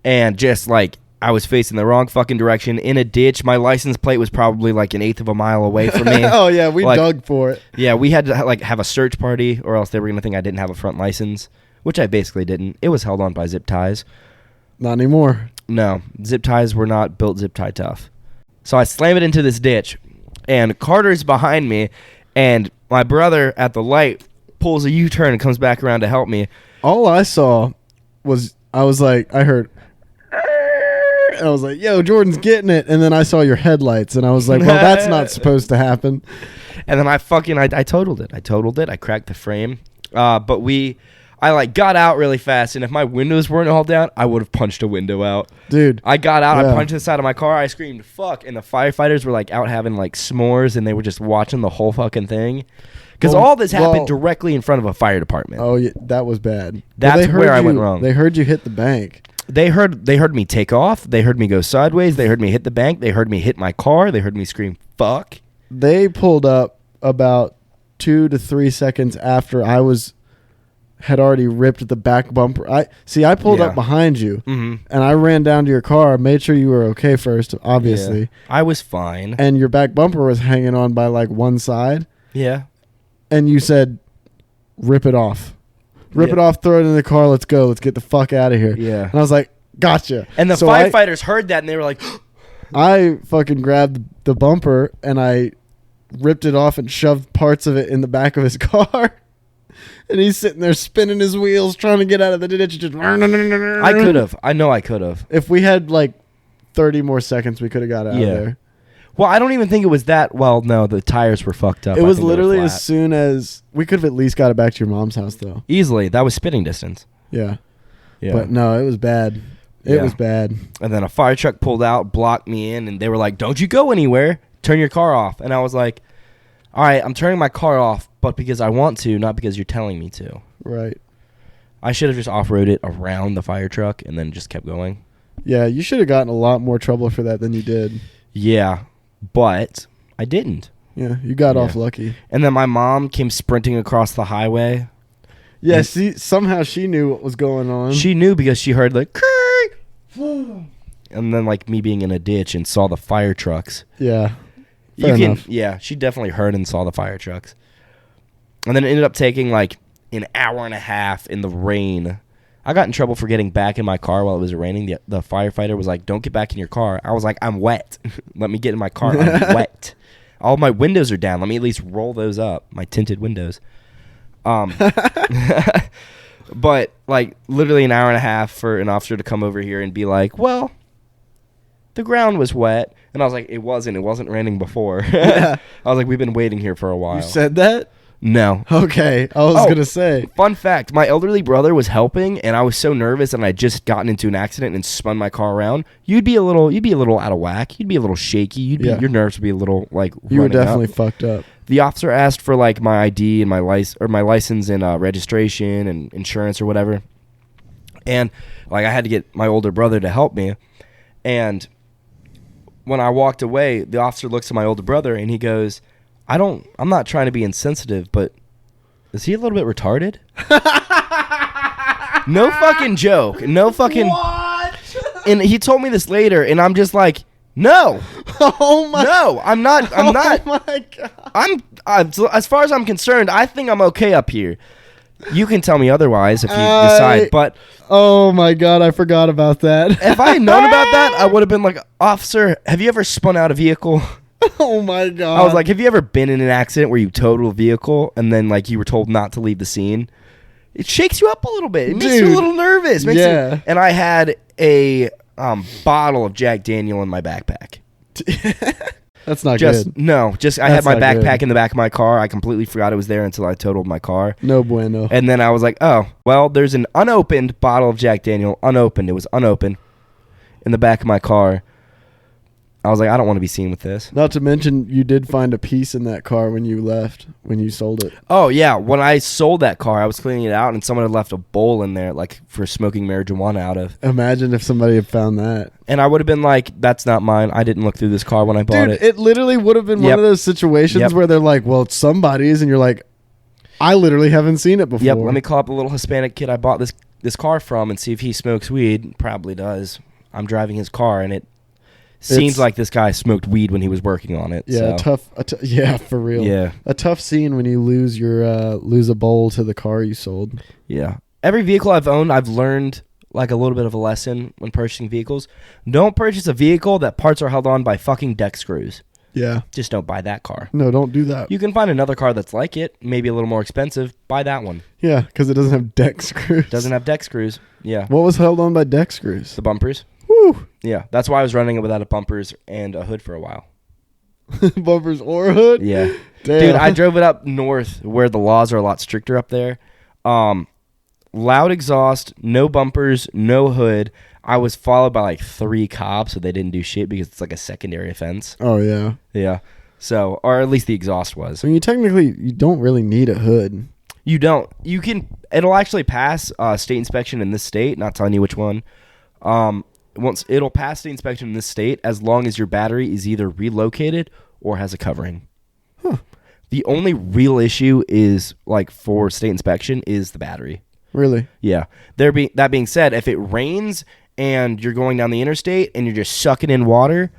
B: And just like I was facing the wrong fucking direction in a ditch. My license plate was probably like an eighth of a mile away from me.
A: Oh yeah, we dug for it.
B: Yeah, we had to have a search party, or else they were gonna think I didn't have a front license, which I basically didn't. It was held on by zip ties.
A: Not anymore.
B: No, zip ties were not built zip tie tough. So I slam it into this ditch, and Carter's behind me, and my brother at the light pulls a U-turn and comes back around to help me.
A: All I saw was, I heard, and I was like, yo, Jordan's getting it. And then I saw your headlights, and I was like, well, that's not supposed to happen.
B: And then I totaled it. I cracked the frame. But I got out really fast, and if my windows weren't all down, I would have punched a window out.
A: Dude.
B: I got out, I punched the side of my car, I screamed, fuck, and the firefighters were out having s'mores, and they were just watching the whole fucking thing. Because all this happened directly in front of a fire department.
A: Oh, yeah, that was bad.
B: That's where I went wrong.
A: They heard you hit the bank.
B: They heard me take off, they heard me go sideways, they heard me hit the bank, they heard me hit my car, they heard me scream, fuck.
A: They pulled up about 2 to 3 seconds after I had already ripped the back bumper. I pulled up behind you, and I ran down to your car, made sure you were okay first, obviously.
B: Yeah. I was fine.
A: And your back bumper was hanging on by one side.
B: Yeah.
A: And you said, rip it off. Rip it off, throw it in the car, let's go. Let's get the fuck out of here.
B: Yeah.
A: And I was like, gotcha.
B: And the firefighters heard that, and they were like...
A: I fucking grabbed the bumper, and I ripped it off and shoved parts of it in the back of his car. And he's sitting there spinning his wheels, trying to get out of the ditch. Just
B: I could have. I know I could have.
A: If we had 30 more seconds, we could have got out of there.
B: Well, I don't even think it was that. Well, no, the tires were fucked up.
A: It was literally as soon as we could have at least got it back to your mom's house, though.
B: Easily. That was spitting distance.
A: Yeah. But no, it was bad. It was bad.
B: And then a fire truck pulled out, blocked me in, and they were like, don't you go anywhere. Turn your car off. And I was like, all right, I'm turning my car off, but because I want to, not because you're telling me to.
A: Right.
B: I should have just off-roaded around the fire truck and then just kept going.
A: Yeah, you should have gotten a lot more trouble for that than you did.
B: Yeah, but I didn't.
A: Yeah, you got off lucky.
B: And then my mom came sprinting across the highway.
A: Yeah, somehow she knew what was going on.
B: She knew because she heard and then me being in a ditch and saw the fire trucks.
A: Yeah. Fair enough.
B: Yeah, she definitely heard and saw the fire trucks. And then it ended up taking an hour and a half in the rain. I got in trouble for getting back in my car while it was raining. The firefighter was like, don't get back in your car. I was like, I'm wet. Let me get in my car. I'm wet. All my windows are down. Let me at least roll those up. My tinted windows. But literally an hour and a half for an officer to come over here and be like, well, the ground was wet. And I was like, it wasn't raining before.
A: Yeah.
B: I was like, we've been waiting here for a while.
A: You said that?
B: No.
A: Okay. I was going to say.
B: Fun fact. My elderly brother was helping, and I was so nervous, and I just gotten into an accident and spun my car around. You'd be a little out of whack. You'd be a little shaky. Your nerves would be a little
A: You were definitely fucked up.
B: The officer asked for my ID and my license and registration and insurance or whatever. And I had to get my older brother to help me. And when I walked away, the officer looks at my older brother and he goes, I'm not trying to be insensitive, but is he a little bit retarded? No fucking joke. No fucking.
A: What?
B: And he told me this later, and I'm just like, no.
A: Oh my.
B: No, I'm not. I'm not.
A: Oh my god.
B: As far as I'm concerned, I think I'm okay up here. You can tell me otherwise if you decide, but
A: oh my god, I forgot about that.
B: if I had known about that, I would have been like, officer, have you ever spun out a vehicle?
A: Oh my god.
B: I was like, have you ever been in an accident where you totaled a vehicle and then like you were told not to leave the scene? It shakes you up a little bit. It makes you a little nervous. And I had a bottle of Jack Daniel in my backpack.
A: That's not
B: good. No, I had my backpack
A: good.
B: in the back of my car. I completely forgot it was there until I totaled my car.
A: No bueno.
B: And then I was like, oh, well, there's an unopened bottle of Jack Daniel. Unopened. It was unopened in the back of my car. I was like, I don't want to be seen with this.
A: Not to mention, you did find a piece in that car when you left, when you sold it.
B: Oh, yeah. When I sold that car, I was cleaning it out, and someone had left a bowl in there, like, for smoking marijuana out of.
A: Imagine if somebody had found that.
B: And I would have been like, that's not mine. I didn't look through this car when I bought it.
A: Dude, it literally would have been one of those situations where they're like, well, it's somebody's, and you're like, I literally haven't seen it before.
B: Yep, let me call up a little Hispanic kid I bought this car from and see if he smokes weed. Probably does. I'm driving his car, and it seems like this guy smoked weed when he was working on it.
A: Yeah,
B: so.
A: Yeah, for real.
B: Yeah.
A: A tough scene when you lose a bowl to the car you sold.
B: Yeah. Every vehicle I've owned, I've learned like a little bit of a lesson when purchasing vehicles. Don't purchase a vehicle that parts are held on by fucking deck screws.
A: Yeah.
B: Just don't buy that car.
A: No, don't do that.
B: You can find another car that's like it, maybe a little more expensive. Buy that one.
A: Yeah, because it doesn't have deck screws.
B: Doesn't have deck screws. Yeah.
A: What was held on by deck screws?
B: The bumpers.
A: Woo.
B: Yeah, that's why I was running it without a bumpers and a hood for a while.
A: Bumpers or hood?
B: Yeah.
A: Damn.
B: Dude, I drove it up north where the laws are a lot stricter up there. Loud exhaust, no bumpers, no hood. I was followed by like 3 cops, so they didn't do shit because it's like a secondary offense.
A: Oh, yeah.
B: Yeah. So, or at least the exhaust was.
A: I mean, you don't really need a hood.
B: You don't. It'll actually pass state inspection in this state, not telling you which one. Once it'll pass the inspection in this state as long as your battery is either relocated or has a covering.
A: Huh.
B: The only real issue is like for state inspection is the battery.
A: Really?
B: Yeah. That being said, if it rains and you're going down the interstate and you're just sucking in water,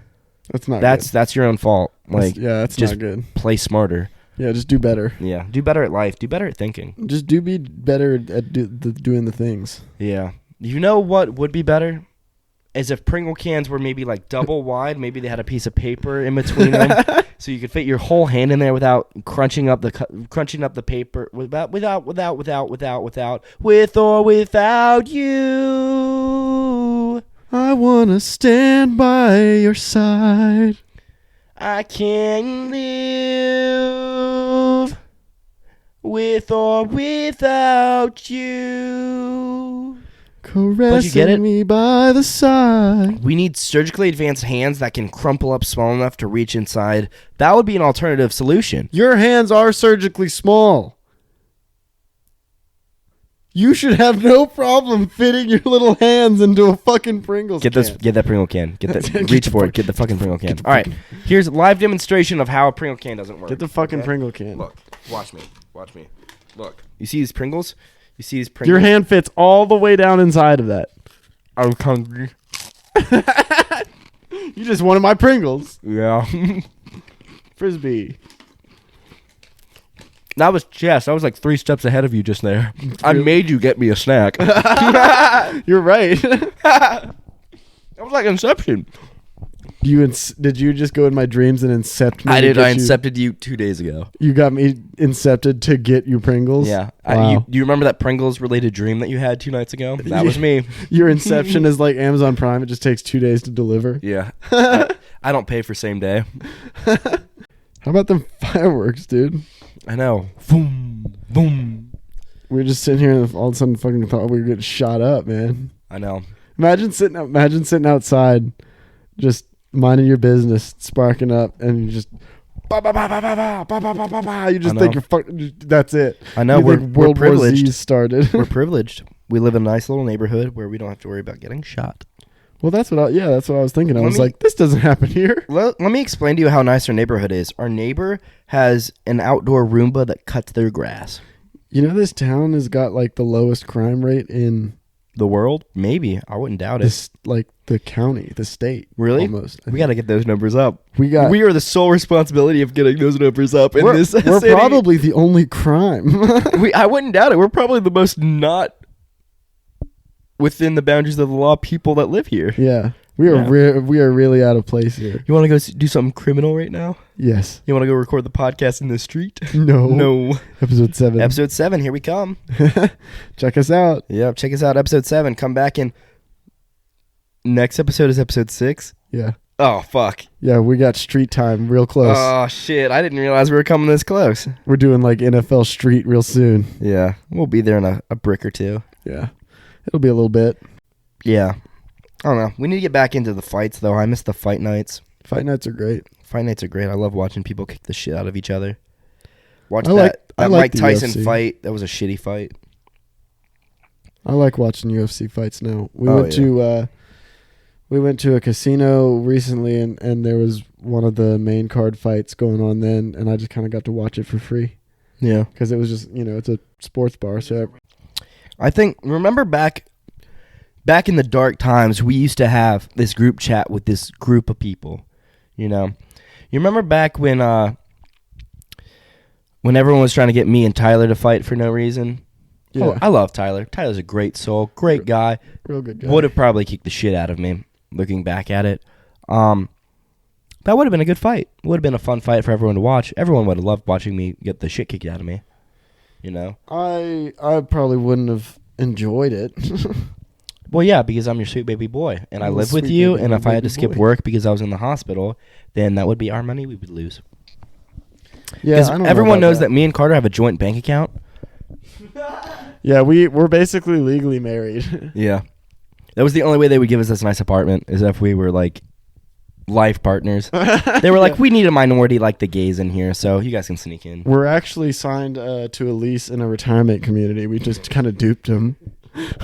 B: that's your own fault. Like
A: that's
B: just
A: not good.
B: Play smarter.
A: Yeah, just do better.
B: Yeah, do better at life. Do better at thinking.
A: Just be better at doing the things.
B: Yeah. You know what would be better? Is if Pringle cans were maybe like double wide, maybe they had a piece of paper in between them, so you could fit your whole hand in there without crunching up the paper. With or without you.
A: I wanna stand by your side.
B: I can't live with or without you.
A: Caressing me by the side.
B: We need surgically advanced hands that can crumple up small enough to reach inside. That would be an alternative solution.
A: Your hands are surgically small. You should have no problem fitting your little hands into a fucking Pringles can.
B: Get that Pringle can. Reach for it. Get the fucking Pringle can. All right. Here's a live demonstration of how a Pringle can doesn't work.
A: Get the fucking Pringle can.
B: Look. Watch me. Look. You see these Pringles?
A: Your hand fits all the way down inside of that.
B: I'm hungry.
A: You just wanted my Pringles.
B: Yeah.
A: Frisbee.
B: That was like 3 steps ahead of you just there. I made you get me a snack.
A: You're right.
B: That was like Inception.
A: Did you just go in my dreams and incept me?
B: I did. I incepted you 2 days ago.
A: You got me incepted to get you Pringles?
B: Yeah.
A: Wow.
B: Do you remember that Pringles related dream that you had 2 nights ago? That was me.
A: Your Inception is like Amazon Prime. It just takes 2 days to deliver.
B: Yeah. I don't pay for same day.
A: How about them fireworks, dude?
B: I know. Boom. Boom.
A: We were just sitting here and all of a sudden fucking thought we were getting shot up, man.
B: I know.
A: Imagine sitting outside just minding your business, sparking up, and you just you just think you're that's it.
B: I know.
A: We're World
B: privileged.
A: War Z started.
B: We're privileged. We live in a nice little neighborhood where we don't have to worry about getting shot.
A: Well, that's what I was thinking. I was
B: me-
A: like, this doesn't happen here.
B: Let me explain to you how nice our neighborhood is. Our neighbor has an outdoor Roomba that cuts their grass.
A: You know, this town has got like the lowest crime rate in
B: The world? Maybe. I wouldn't doubt it.
A: this, like the county, the state.
B: Really?
A: Almost.
B: We got to get those numbers up.
A: We
B: are the sole responsibility of getting those numbers up in this
A: we're
B: city.
A: probably the only crime.
B: I wouldn't doubt it. We're probably the most not within the boundaries of the law people that live here.
A: Yeah. We are really out of place here.
B: You want to go do something criminal right now?
A: Yes.
B: You want to go record the podcast in the street?
A: No.
B: No.
A: Episode 7.
B: Episode 7, here we come.
A: Check us out.
B: Yeah, check us out, episode 7. Come back in. Next episode is episode 6.
A: Yeah.
B: Oh, fuck.
A: Yeah, we got street time real close.
B: Oh, shit. I didn't realize we were coming this close.
A: We're doing like NFL Street real soon.
B: Yeah, we'll be there in a brick or two.
A: Yeah. It'll be a little bit.
B: Yeah. I don't know. We need to get back into the fights, though. I miss the fight nights.
A: Fight nights are great.
B: Fight nights are great. I love watching people kick the shit out of each other. Watch
A: I
B: that
A: like
B: Mike
A: the
B: Tyson
A: UFC.
B: fight. That was a shitty fight.
A: I like watching UFC fights now. We went to a casino recently and there was one of the main card fights going on then, and I just kind of got to watch it for free
B: Yeah.
A: because it was just, it's a sports bar. So
B: I think, remember back in the dark times, we used to have this group chat with this group of people, You remember back when everyone was trying to get me and Tyler to fight for no reason?
A: yeah,
B: Oh, I love Tyler. Tyler's a great soul, great guy.
A: real good guy.
B: Would have probably kicked the shit out of me, looking back at it. That would have been a good fight. Would have been a fun fight for everyone to watch. Everyone would have loved watching me get the shit kicked out of me.
A: I probably wouldn't have enjoyed it.
B: Well, yeah, because I'm your sweet baby boy, and I
A: I'm a
B: live with
A: sweet
B: you,
A: baby
B: and if I had to
A: baby
B: skip
A: boy.
B: work because I was in the hospital, then that would be our money we would lose.
A: Yeah,
B: Because
A: I don't know
B: everyone
A: about
B: knows that me and Carter have a joint bank account.
A: Yeah, we're basically legally married.
B: Yeah. That was the only way they would give us this nice apartment, is if we were, like, life partners. They were like, we need a minority like the gays in here, so you guys can sneak in.
A: We're actually signed to a lease in a retirement community. We just kind of duped him.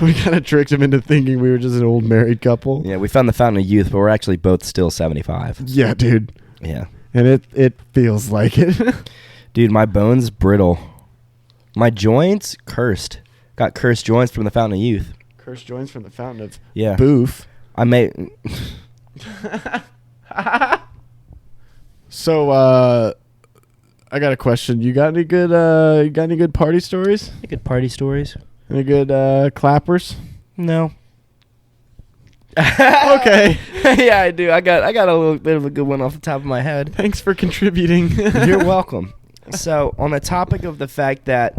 A: We kind of tricked him into thinking we were just an old married couple.
B: Yeah, we found the fountain of youth, but we're actually both still 75.
A: Yeah, dude.
B: Yeah.
A: And it feels like it.
B: Dude, my bones brittle. My joints cursed. Got cursed joints from the fountain of youth.
A: Cursed joints from the fountain of
B: Yeah.
A: boof.
B: I may...
A: So, I got a question. You got any good party stories?
B: Good party stories?
A: Any good clappers?
B: No.
A: Okay.
B: Yeah, I do. I got a little bit of a good one off the top of my head.
A: Thanks for contributing.
B: You're welcome. So, on the topic of the fact that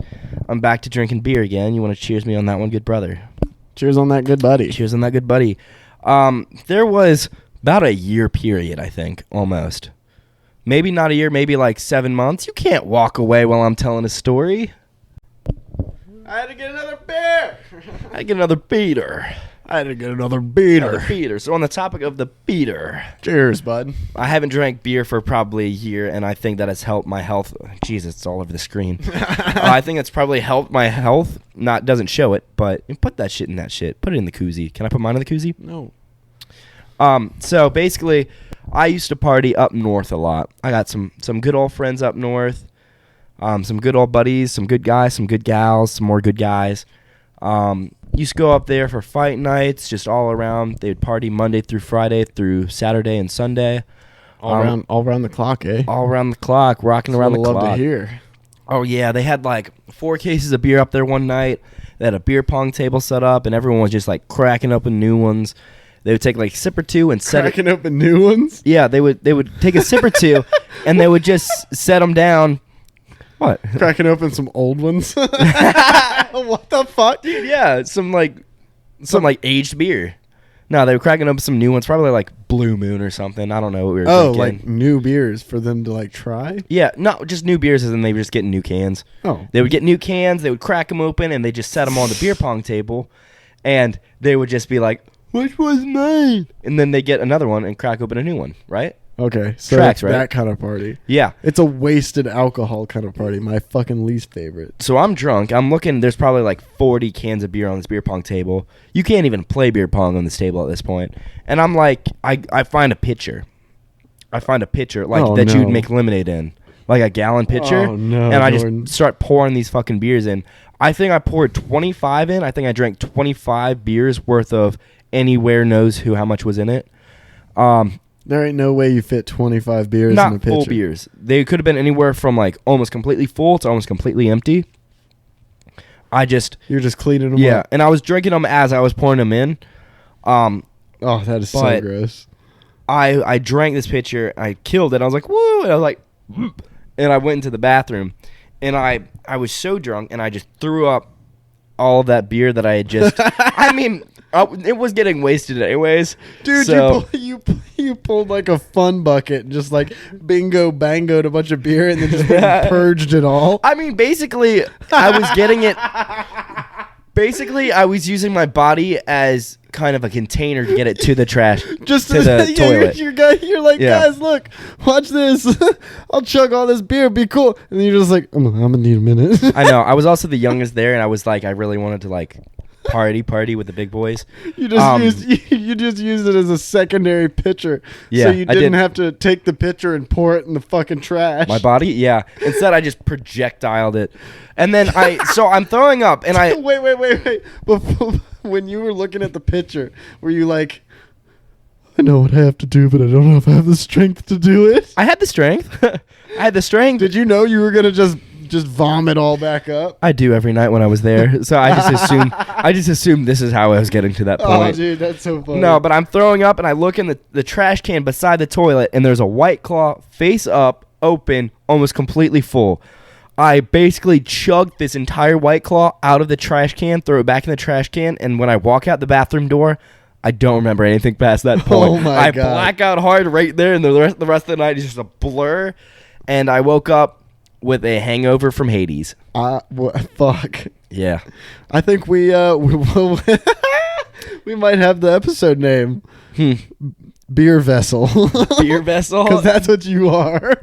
B: I'm back to drinking beer again, you want to cheers me on that one, good brother?
A: Cheers on that, good buddy.
B: Cheers on that, good buddy. There was about a year period, I think, almost. Maybe not a year, maybe like 7 months. You can't walk away while I'm telling a story.
A: I had to get another beer.
B: I get another beater.
A: I had to get another beater.
B: Another beater. So on the topic of the beater,
A: Cheers, bud.
B: I haven't drank beer for probably a year, and I think that has helped my health. Jesus, it's all over the screen. I think it's probably helped my health. Doesn't show it, but put that shit in that shit. Put it in the koozie. Can I put mine in the koozie?
A: No.
B: So basically, I used to party up north a lot. I got some good old friends up north, some good old buddies, some good guys, some good gals, some more good guys. Used to go up there for fight nights, just all around. They'd party Monday through Friday through Saturday and Sunday.
A: All around the clock, eh?
B: All around the clock, rocking around the
A: love
B: clock.
A: to hear.
B: Oh, yeah. They had like 4 cases of beer up there one night. They had a beer pong table set up, and everyone was just like cracking open new ones. They would take like a sip or two and set
A: Cracking open new ones?
B: Yeah, they would take a sip or two, and they would just set them down. What?
A: Cracking open some old ones? What the fuck?
B: Dude, yeah, some aged beer. No, they were cracking up some new ones, probably like Blue Moon or something. I don't know what we were drinking.
A: Like new beers for them to like try?
B: Yeah, no, just new beers, and then they were just getting new cans.
A: Oh.
B: They would get new cans, they would crack them open, and they just set them on the beer pong table, and they would just be like, which was mine? And then they get another one and crack open a new one, right?
A: Okay, so
B: Tracks, right?
A: that kind of party.
B: Yeah.
A: It's a wasted alcohol kind of party. My fucking least favorite.
B: So I'm drunk. I'm looking. There's probably like 40 cans of beer on this beer pong table. You can't even play beer pong on this table at this point. And I'm like, I find a pitcher. Like that you'd make lemonade in. Like a gallon pitcher.
A: Oh, no,
B: and I
A: Jordan.
B: just start pouring these fucking beers in. I think I poured 25 in. I think I drank 25 beers worth of anywhere knows who how much was in it.
A: There ain't no way you fit 25 beers in a
B: Not
A: pitcher.
B: full beers. They could have been anywhere from like almost completely full to almost completely empty.
A: You're just cleaning them
B: Yeah,
A: up.
B: and I was drinking them as I was pouring them in.
A: Oh, that is so
B: but
A: gross.
B: I drank this pitcher. I killed it. I was like, woo! And I was like, and I went into the bathroom, and I was so drunk, and I just threw up all of that beer that I had just. I mean, it was getting wasted anyways.
A: Dude,
B: so,
A: you pulled like a fun bucket and just like bingo bangoed a bunch of beer and then just went and purged it all.
B: I mean, basically, I was getting it. Basically, I was using my body as kind of a container to get it to the trash,
A: Just
B: to the toilet.
A: You're like,
B: Yeah.
A: guys, look, watch this. I'll chug all this beer, be cool. And then you're just like, I'm gonna need a minute.
B: I know. I was also the youngest there, and I was like, I really wanted to like party with the big boys.
A: You just used it as a secondary pitcher,
B: Yeah,
A: so you
B: I
A: didn't
B: did.
A: have to take the pitcher and pour it in the fucking trash.
B: My body, yeah. Instead, I just projectiled it, and then I'm throwing up, and I
A: wait. Before, when you were looking at the pitcher, were you like, I know what I have to do, but I don't know if I have the strength to do it?
B: had the strength. I had the strength.
A: Did you know you were gonna just vomit all back up?
B: I do every night when I was there, so I just assumed this is how I was getting to that
A: Oh,
B: point.
A: dude, that's so funny.
B: No, but I'm throwing up, and I look in the trash can beside the toilet, and there's a White Claw face up, open, almost completely full. I basically chugged this entire White Claw out of the trash can, throw it back in the trash can, and when I walk out the bathroom door, I don't remember anything past that point.
A: Oh, my
B: I
A: God.
B: black out hard right there, and the rest of the night is just a blur, and I woke up with a hangover from Hades.
A: Fuck.
B: Yeah.
A: I think we might have the episode name. Beer vessel.
B: Beer vessel?
A: Because that's what you are.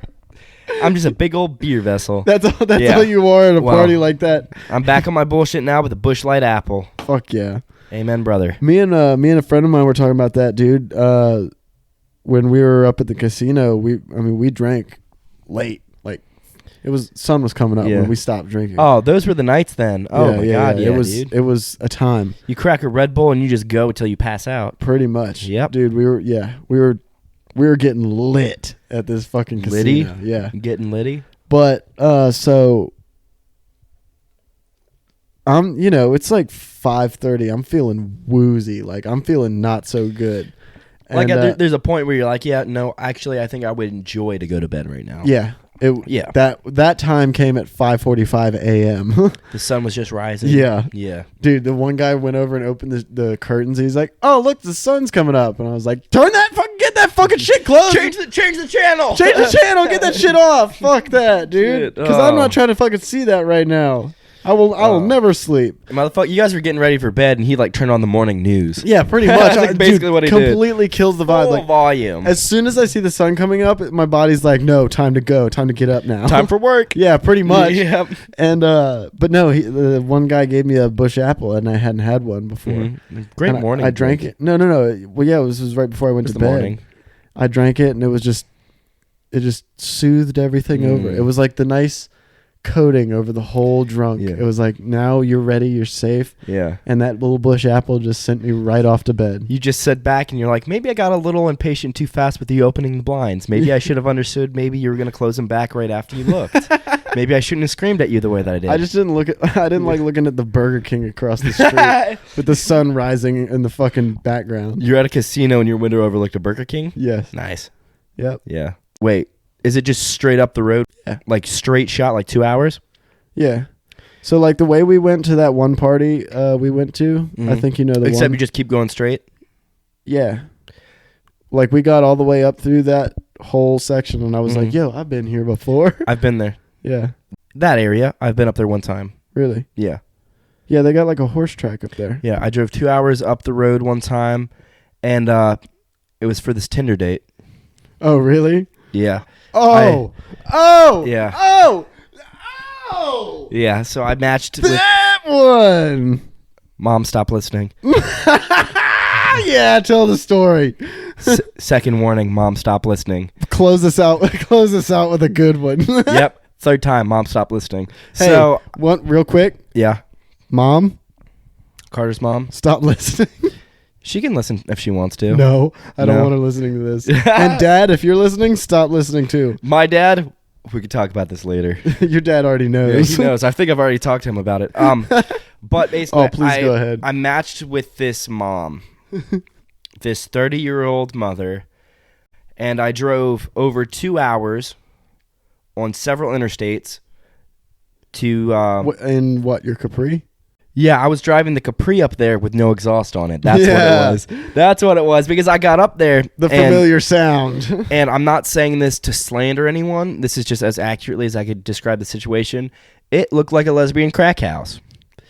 B: I'm just a big old beer vessel.
A: That's
B: Yeah.
A: all you are at a
B: Well,
A: party like that.
B: I'm back on my bullshit now with a Busch Light apple.
A: Fuck yeah.
B: Amen, brother.
A: Me and a friend of mine were talking about that, dude. When we were up at the casino, we drank late. Like sun was coming up
B: Yeah.
A: when we stopped drinking.
B: Oh, those were the nights then. Oh my God, yeah, dude.
A: It was a time.
B: You crack a Red Bull and you just go till you pass out.
A: Pretty much.
B: Yep.
A: Dude, we were getting lit at this fucking casino.
B: Litty?
A: Yeah.
B: Getting litty?
A: But so it's like 5:30. I'm feeling woozy. Like I'm feeling not so good.
B: Like
A: And,
B: there's a point where you're like, yeah, no, actually, I think I would enjoy to go to bed right now.
A: yeah.
B: Yeah.
A: That time came at 5:45 a.m.
B: The sun was just rising.
A: Yeah.
B: Yeah.
A: Dude, the one guy went over and opened the curtains. He's like, "Oh, look, the sun's coming up." And I was like, get that fucking shit closed.
B: Change the channel.
A: Change the channel. Get that shit off. Fuck that, dude.
B: Shit.
A: Because I'm
B: Oh.
A: not trying to fucking see that right now. I will never sleep.
B: Motherfucker, you guys were getting ready for bed, and he like turned on the morning news.
A: Yeah, pretty much.
B: That's basically what he did.
A: Completely kills the vibe.
B: Full
A: Like
B: volume.
A: as soon as I see the sun coming up, my body's like, no, time to go, time to get up now.
B: Time for work.
A: Yeah, pretty much.
B: Yep.
A: And but no, the one guy gave me a bush apple, and I hadn't had one before.
B: Great
A: And
B: morning.
A: I drank it. No. Well, yeah, it was right before I went
B: Just
A: to
B: the
A: bed.
B: morning.
A: I drank it, and it just soothed everything over. It was like the nice coating over the whole drunk.
B: Yeah.
A: It was like, now you're ready, you're safe.
B: Yeah.
A: And that little bush apple just sent me right off to bed.
B: You just sit back and you're like, maybe I got a little impatient too fast with you opening the blinds. Maybe I should have understood. Maybe you were going to close them back right after you looked. Maybe I shouldn't have screamed at you the way that I did.
A: I just didn't I didn't like looking at the Burger King across the street with the sun rising in the fucking background.
B: You're at a casino and your window overlooked a Burger King?
A: Yes.
B: Nice.
A: Yep.
B: Yeah. Wait, is it just straight up the road?
A: Yeah.
B: Like straight shot, like 2 hours?
A: Yeah. So like the way we went to that one party we went to, I think you know the
B: Except
A: one.
B: you just keep going straight?
A: Yeah. Like we got all the way up through that whole section and I was like, yo, I've been here before.
B: I've been there.
A: Yeah.
B: That area, I've been up there one time.
A: Really?
B: Yeah.
A: Yeah, they got like a horse track up there.
B: Yeah, I drove 2 hours up the road one time, and it was for this Tinder date.
A: Oh, really?
B: Yeah.
A: Oh.
B: Yeah.
A: Oh.
B: Yeah. So I matched with
A: That one.
B: Mom. Stop listening.
A: Yeah, tell the story.
B: Second warning. Mom, stop listening.
A: Close this out. Close this out with a good one.
B: Yep. Third time. Mom, stop listening.
A: Hey,
B: So
A: one real quick.
B: yeah.
A: Mom,
B: Carter's mom.
A: stop listening.
B: She can listen if she wants to.
A: No, I don't
B: No.
A: want her listening to this. And Dad, if you're listening, stop listening too.
B: My dad. We could talk about this later.
A: Your dad already
B: Yeah,
A: knows.
B: he knows. I think I've already talked to him about it. But basically,
A: Oh, please go ahead.
B: I matched with this mom, this 30-year-old mother, and I drove over 2 hours on several interstates to.
A: In what, your Capri?
B: Yeah, I was driving the Capri up there with no exhaust on it. That's what
A: Yeah.
B: it was. That's what it was, because I got up there.
A: The familiar sound.
B: And I'm not saying this to slander anyone. This is just as accurately as I could describe the situation. It looked like a lesbian crack house.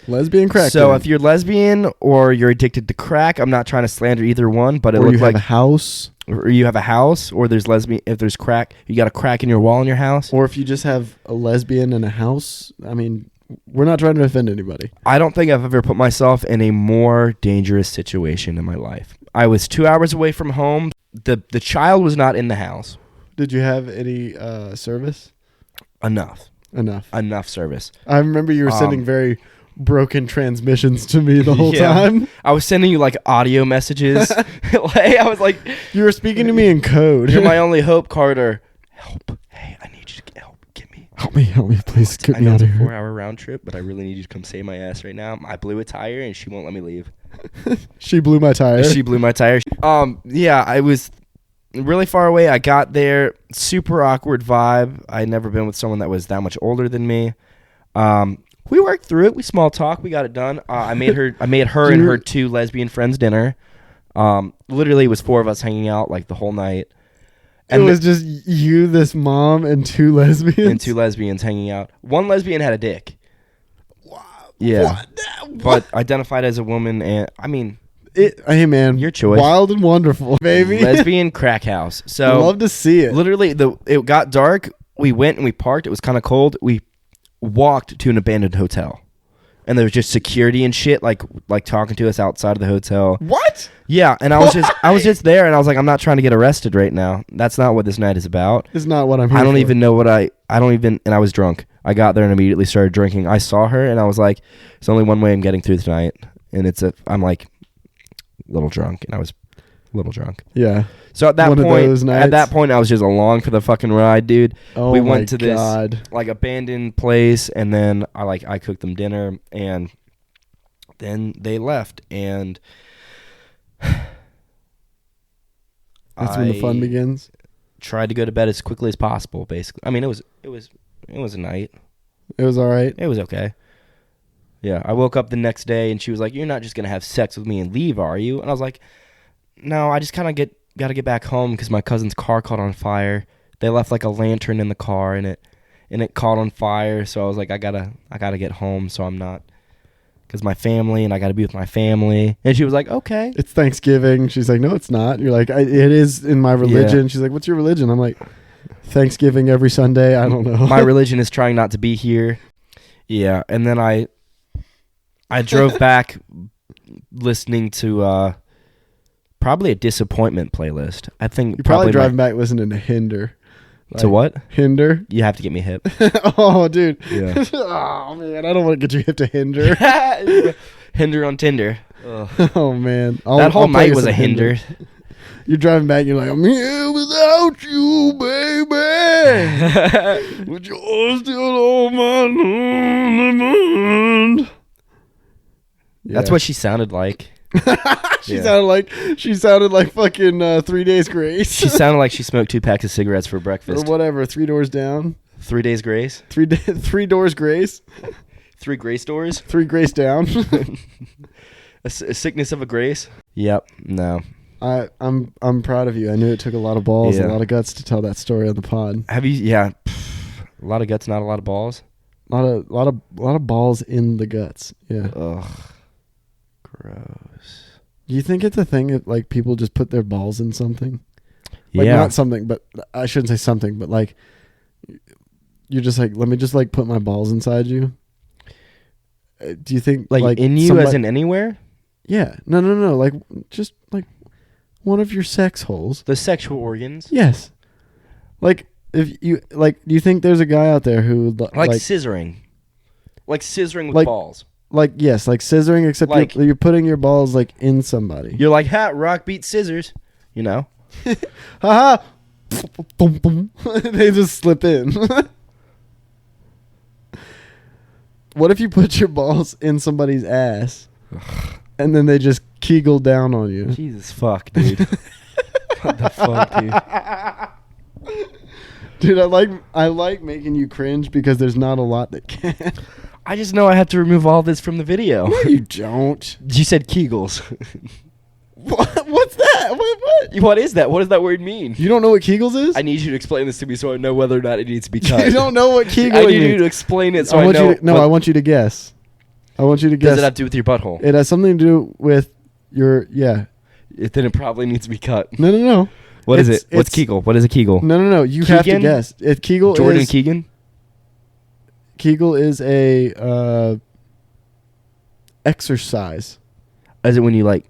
A: Lesbian crack.
B: So
A: den.
B: if you're lesbian or you're addicted to crack, I'm not trying to slander either one, but it
A: or
B: looked
A: you have
B: like
A: a house,
B: or you have a house, or there's lesbian. If there's crack, you got a crack in your wall in your house.
A: or if you just have a lesbian in a house. I mean, we're not trying to offend anybody.
B: I don't think I've ever put myself in a more dangerous situation in my life. I was 2 hours away from home. The child was not in the house.
A: Did you have any service?
B: Enough service.
A: I remember you were sending very broken transmissions to me the whole
B: Yeah.
A: time.
B: I was sending you like audio messages. Like, I was like,
A: You were speaking to me in code.
B: "You're my only hope, Carter. Help! Hey, I need you to help. Get me.
A: Help me, please. Get
B: I
A: me
B: know
A: out
B: it's
A: of
B: a
A: here."
B: 4-hour round trip, but I really need you to come save my ass right now. I blew a tire and she won't let me leave.
A: She blew my tire.
B: She blew my tire. Yeah, I was really far away. I got there, super awkward vibe. I had never been with someone that was that much older than me. We worked through it. We small talk. We got it done. I made her and her 2 lesbian friends dinner. Literally, it was 4 of us hanging out like the whole night.
A: It was just you, this mom, and 2 lesbians.
B: And 2 lesbians hanging out. One lesbian had a dick.
A: Wow.
B: Yeah. But identified as a woman, and I mean,
A: Hey man,
B: your choice.
A: Wild and wonderful, baby.
B: Lesbian crack house. So
A: love to see it.
B: Literally, it got dark. We went and we parked. It was kind of cold. We walked to an abandoned hotel, and there was just security and shit, like talking to us outside of the hotel.
A: What?
B: Yeah, and I was just there, and I was like, I'm not trying to get arrested right now. That's not what this night is about.
A: It's not what I'm here
B: I don't
A: for.
B: even know what I don't even, and I was drunk. I got there and immediately started drinking. I saw her, and I was like, there's only one way I'm getting through tonight, and I'm like a little drunk, and I was a little drunk.
A: Yeah.
B: So at that
A: One of those nights.
B: point, I was just along for the fucking ride, dude.
A: Oh
B: We
A: my
B: went to this
A: God.
B: like abandoned place, and then I cooked them dinner, and then they left, and
A: That's when the fun begins.
B: Tried to go to bed as quickly as possible. Basically, I mean, it was a night.
A: It was all right.
B: It was okay. Yeah, I woke up the next day, and she was like, "You're not just gonna have sex with me and leave, are you?" And I was like, "No, I just kind of got to get back home because my cousin's car caught on fire. They left like a lantern in the car, and it caught on fire. So I was like, I gotta get home, so I'm not, because my family, and I gotta be with my family." And she was like, "Okay."
A: It's Thanksgiving. She's like, "No, it's not." You're like, "It is in my religion."
B: Yeah.
A: She's like, "What's your religion?" I'm like, "Thanksgiving every Sunday." I don't know.
B: My religion is trying not to be here. Yeah, and then I drove back listening to probably a disappointment playlist. I think
A: You're probably driving back listening to Hinder.
B: to what?
A: Hinder.
B: You have to get me hip.
A: Oh, dude.
B: Yeah.
A: Oh, man. I don't want to get you hip to Hinder.
B: Hinder on Tinder. Ugh.
A: Oh, man.
B: That whole
A: I'll play
B: night
A: you
B: was
A: some
B: a hinder.
A: You're driving back. You're like, "I'm here without you, baby. But you're still on my mind."
B: That's what she sounded like.
A: She
B: Yeah.
A: sounded like fucking 3 Days Grace.
B: She sounded like she smoked 2 packs of cigarettes for
A: or
B: breakfast.
A: whatever. 3 Doors Down.
B: 3 days grace.
A: 3 Doors Grace.
B: 3 grace doors.
A: 3 Grace Down.
B: A sickness of a grace. Yep. No.
A: I'm proud of you. I knew it took a lot of balls,
B: Yeah.
A: a lot of guts to tell that story on the pod.
B: Have you? Yeah. A lot of guts, not a lot of balls.
A: A lot of balls in the guts. Yeah.
B: Ugh. Gross.
A: Do you think it's a thing that like people just put their balls in something? Like
B: Yeah.
A: not something, but I shouldn't say something, but like you're just like, let me just like put my balls inside you. Do you think
B: Like in you as in anywhere?
A: Yeah. No. Like just like one of your sex holes.
B: The sexual organs?
A: Yes. Like if you like, do you think there's a guy out there who
B: Like scissoring. Like scissoring with
A: Like-
B: balls.
A: like yes, like scissoring, except
B: Like-
A: you're putting your balls like in somebody.
B: You're like, ha, rock beat scissors. You know?
A: Haha. Boom, boom. They just slip in. What if you put your balls in somebody's ass and then they just kegel down on you?
B: Jesus fuck, dude. What the fuck, dude?
A: Dude, I like making you cringe because there's not a lot that can.
B: I just know I have to remove all this from the video.
A: No, you don't.
B: You said Kegels.
A: What's that? What?
B: What is that? What does that word mean?
A: You don't know what Kegels is?
B: I need you to explain this to me so I know whether or not it needs to be cut.
A: You don't know what Kegel
B: I need
A: means.
B: you to explain it so I
A: want
B: know.
A: you to, no, I want you to guess. I want you to guess.
B: Does it have to do with your butthole?
A: It has something to do with your
B: Then it probably needs to be cut.
A: No.
B: What is
A: It's-
B: it? What's
A: it's-
B: Kegel? What is a Kegel?
A: No. You have to
B: Keegan?
A: guess. If Kegel
B: Jordan
A: is
B: Keegan?
A: Kegel is a exercise.
B: Is it when you like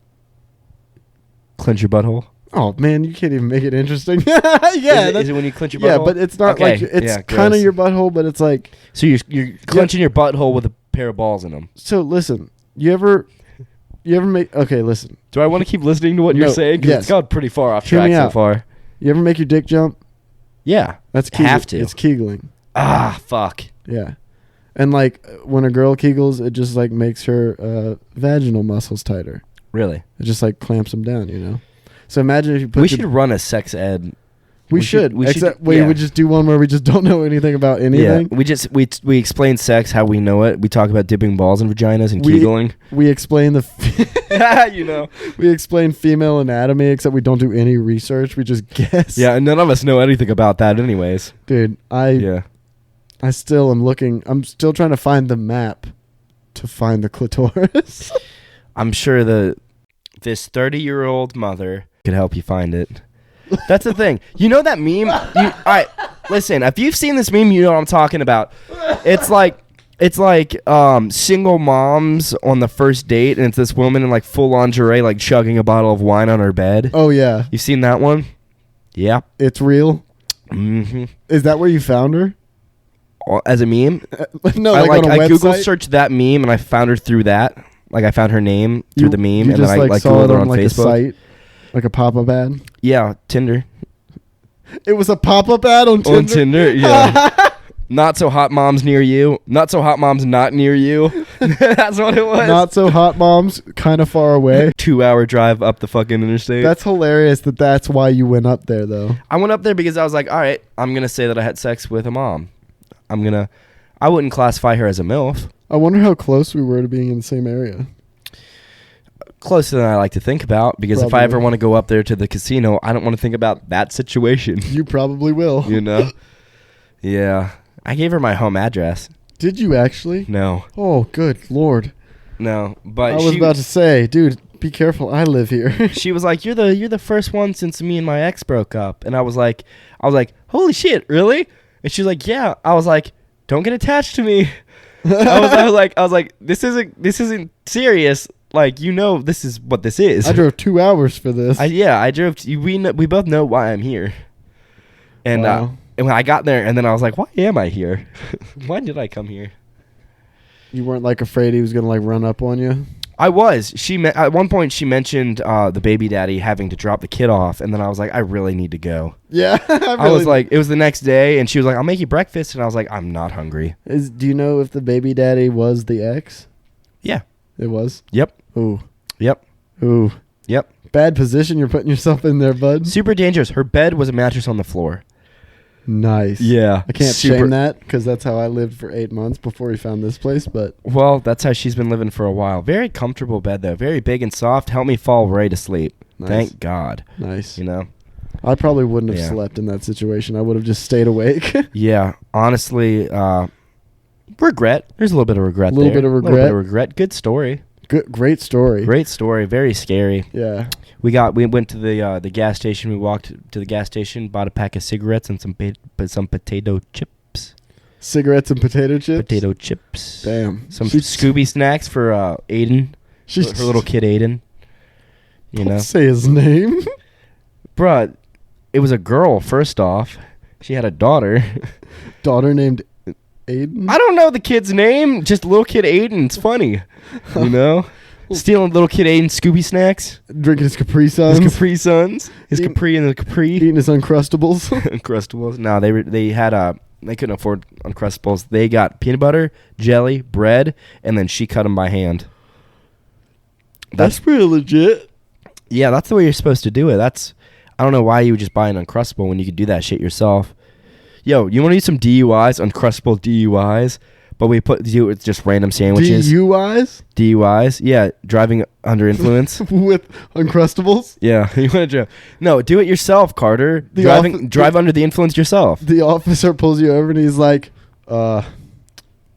B: clench your butthole?
A: Oh man, you can't even make it interesting. Yeah,
B: Is it when you clench your butthole?
A: yeah, but it's not
B: Okay,
A: like it's
B: yeah,
A: kind of
B: gross.
A: your butthole, but it's like.
B: So you're clenching your butthole with a pair of balls in them.
A: So listen, you ever make? Okay, listen.
B: Do I want to keep listening to what you're
A: No,
B: saying? 'Cause
A: yes.
B: it's gone pretty far off
A: Hear
B: track
A: me
B: so
A: out.
B: far.
A: You ever make your dick jump?
B: Yeah.
A: That's Kegel.
B: Have to.
A: It's Kegling.
B: Ah, fuck.
A: Yeah, and like when a girl Kegels, it just like makes her vaginal muscles tighter.
B: Really?
A: It just like clamps them down, you know. So imagine if you put.
B: We should run a sex ed.
A: We should.
B: we should-
A: Except we
B: yeah.
A: would just do one where we just don't know anything about anything.
B: Yeah. We explain sex how we know it. We talk about dipping balls in vaginas and Kegeling.
A: We explain
B: You know.
A: we explain female anatomy, except we don't do any research. We just guess.
B: Yeah, and none of us know anything about that anyways.
A: Dude,
B: Yeah.
A: I still am looking. I'm still trying to find the map to find the clitoris.
B: I'm sure this 30-year-old mother could help you find it. That's the thing. You know that meme? All right, listen. If you've seen this meme, you know what I'm talking about. It's like single moms on the first date, and it's this woman in like full lingerie, like chugging a bottle of wine on her bed.
A: Oh yeah,
B: You've seen that one? Yeah.
A: it's real.
B: Mm-hmm.
A: Is that where you found her?
B: As a meme?
A: No,
B: I
A: like on a
B: Google
A: website?
B: searched that meme, and I found her through that. Like I found her name through the meme,
A: You
B: and then
A: just
B: I like
A: saw
B: Googled
A: it
B: her
A: on
B: on
A: like a
B: Facebook.
A: site, like a pop-up ad.
B: Yeah, Tinder.
A: It was a pop-up ad on Tinder.
B: On Tinder, yeah. Not so hot moms near you. Not so hot moms not near you. That's what it was.
A: Not so hot moms, kind of far away.
B: 2-hour drive up the fucking interstate.
A: That's hilarious. That's why you went up there, though.
B: I went up there because I was like, all right, I'm gonna say that I had sex with a mom. I wouldn't classify her as a MILF.
A: I wonder how close we were to being in the same area.
B: Closer than I like to think about, because if I
A: Probably.
B: ever want to go up there to the casino, I don't want to think about that situation.
A: You probably will.
B: You know? Yeah. I gave her my home address.
A: Did you actually?
B: No.
A: Oh, good Lord.
B: No. But
A: I was about to say, dude, be careful. I live here.
B: she was like, you're the first one since me and my ex broke up. And I was like, holy shit, really? And she was like, yeah. I was like, don't get attached to me. I was like, this isn't serious. Like, you know, this is what this is.
A: I drove 2 hours for this.
B: I drove. We both know why I'm here. And
A: Wow.
B: and when I got there, and then I was like, why am I here? Why did I come here?
A: You weren't like afraid he was gonna like run up on you.
B: I was. At one point she mentioned the baby daddy having to drop the kid off, and then I was like, I really need to go.
A: Yeah,
B: I was like, it was the next day, and she was like, I'll make you breakfast, and I was like, I'm not hungry.
A: Do you know if the baby daddy was the ex?
B: Yeah.
A: It was.
B: Yep.
A: Ooh.
B: Yep.
A: Ooh.
B: Yep.
A: Bad position you're putting yourself in there, bud.
B: Super dangerous. Her bed was a mattress on the floor.
A: Nice.
B: Yeah.
A: I can't shame that because that's how I lived for 8 months before we found this place. But
B: Well, that's how she's been living for a while. Very comfortable bed, though. Very big and soft. Helped me fall right asleep.
A: Nice.
B: Thank God.
A: Nice.
B: You know?
A: I probably wouldn't have
B: Yeah.
A: slept in that situation. I would have just stayed awake.
B: Yeah. Honestly, regret. There's a little bit of regret there.
A: Little bit of regret.
B: Good story.
A: Good, great story.
B: Great story. Very scary.
A: Yeah.
B: We went to the gas station. We walked to the gas station, bought a pack of cigarettes and some potato chips.
A: Cigarettes and potato chips.
B: Potato chips.
A: Damn.
B: Some Scooby snacks for Aiden. Her little kid Aiden. You know.
A: Don't say his name.
B: Bruh, it was a girl. First off, she had a daughter.
A: Daughter named Aiden.
B: I don't know the kid's name. Just little kid Aiden. It's funny. You know. Stealing little kid Aiden's Scooby snacks.
A: Drinking his Capri Suns.
B: His Capri Suns. His Capri and the Capri.
A: Eating his Uncrustables.
B: Uncrustables. No, they had they couldn't afford Uncrustables. They got peanut butter, jelly, bread, and then she cut them by hand.
A: That's pretty legit.
B: Yeah, that's the way you're supposed to do it. I don't know why you would just buy an Uncrustable when you could do that shit yourself. Yo, you want to use some DUIs, Uncrustable DUIs? But we it's just random sandwiches.
A: DUIs?
B: DUIs, yeah, driving under influence.
A: With Uncrustables?
B: Yeah, you want to no, do it yourself, Carter. Drive under the influence yourself.
A: The officer pulls you over and he's like,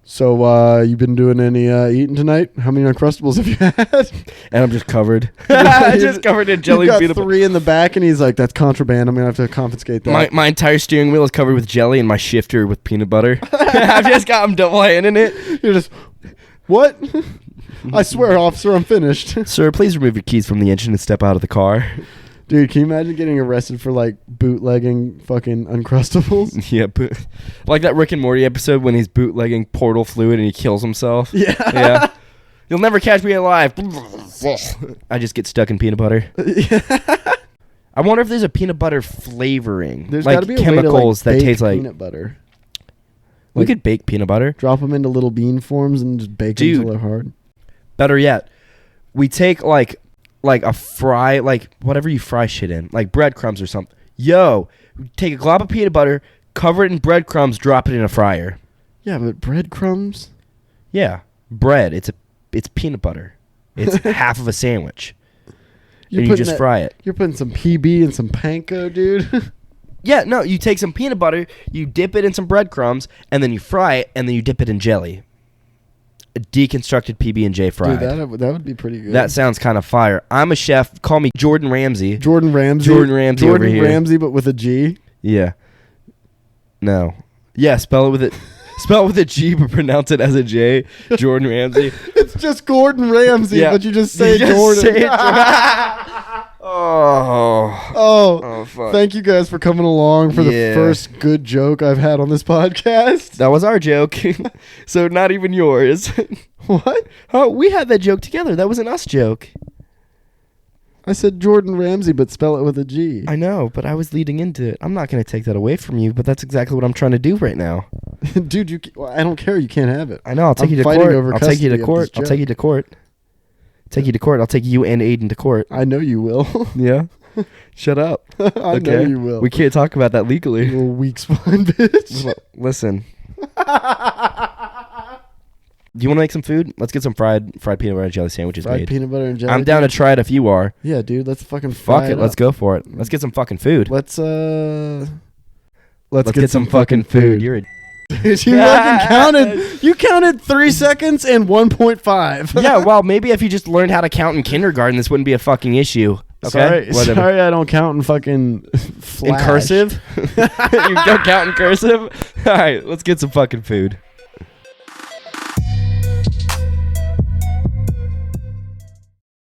A: so you been doing any eating tonight? How many Uncrustables have you had?
B: And I'm just covered. Just covered in jelly.
A: You've got 3 in the back, and he's like, that's contraband. I'm going to have to confiscate that.
B: My entire steering wheel is covered with jelly and my shifter with peanut butter. I've just got him double-handing it.
A: You're just, what? I swear, officer, I'm finished.
B: Sir, please remove your keys from the engine and step out of the car.
A: Dude, can you imagine getting arrested for, like, bootlegging fucking Uncrustables?
B: Yeah, like that Rick and Morty episode when he's bootlegging portal fluid and he kills himself.
A: Yeah.
B: Yeah. You'll never catch me alive. I just get stuck in peanut butter. I wonder if there's a peanut butter flavoring.
A: There's
B: like
A: got to be
B: chemicals
A: a way to,
B: that taste like
A: peanut butter.
B: We could bake peanut butter.
A: Drop them into little bean forms and just bake them until they're hard.
B: Better yet, we take like a fry, like whatever you fry shit in, like breadcrumbs or something. Yo, take a glob of peanut butter, cover it in breadcrumbs, drop it in a fryer.
A: Yeah, but breadcrumbs?
B: Yeah, bread. It's peanut butter. It's half of a sandwich. And you just fry it.
A: You're putting some PB and some panko, dude.
B: Yeah, no, you take some peanut butter, you dip it in some breadcrumbs, and then you fry it, and then you dip it in jelly. A deconstructed PB&J fried.
A: Dude, that would be pretty good.
B: That sounds kind of fire. I'm a chef. Call me Jordan Ramsay.
A: Jordan Ramsay
B: over here.
A: Jordan Ramsay, but with a G?
B: Yeah. No. Yeah, spell it with a G, but pronounce it as a J. Jordan Ramsay.
A: It's just Gordon Ramsay, but you just say Jordan.
B: Say it Oh,
A: fuck. Thank you guys for coming along for the first good joke I've had on this podcast.
B: That was our joke. So not even yours.
A: What?
B: Oh, we had that joke together. That was an us joke.
A: I said Jordan Ramsay, but spell it with a G.
B: I know, but I was leading into it. I'm not going to take that away from you, but that's exactly what I'm trying to do right now.
A: Dude, I don't care. You can't have it.
B: I know. I'll take you to court. I'll take you to court. I'll take you to court. Take you to court. I'll take you and Aiden to court.
A: I know you will.
B: Yeah? Shut up.
A: I know you will.
B: We can't talk about that legally.
A: You little weak spine bitch.
B: Listen. Do you want to make some food? Let's get some fried peanut butter and jelly sandwiches made.
A: Fried peanut butter and jelly.
B: I'm down to try it if you are.
A: Yeah, dude. Let's fucking
B: fuck it. Let's go for it. Let's get some fucking food.
A: Let's
B: get some fucking food. You're a
A: you fucking counted. You counted 3 seconds and 1.5.
B: Yeah, well, maybe if you just learned how to count in kindergarten, this wouldn't be a fucking issue. Okay?
A: Sorry, I don't count in fucking Flash.
B: In cursive? You don't count in cursive? All right, let's get some fucking food.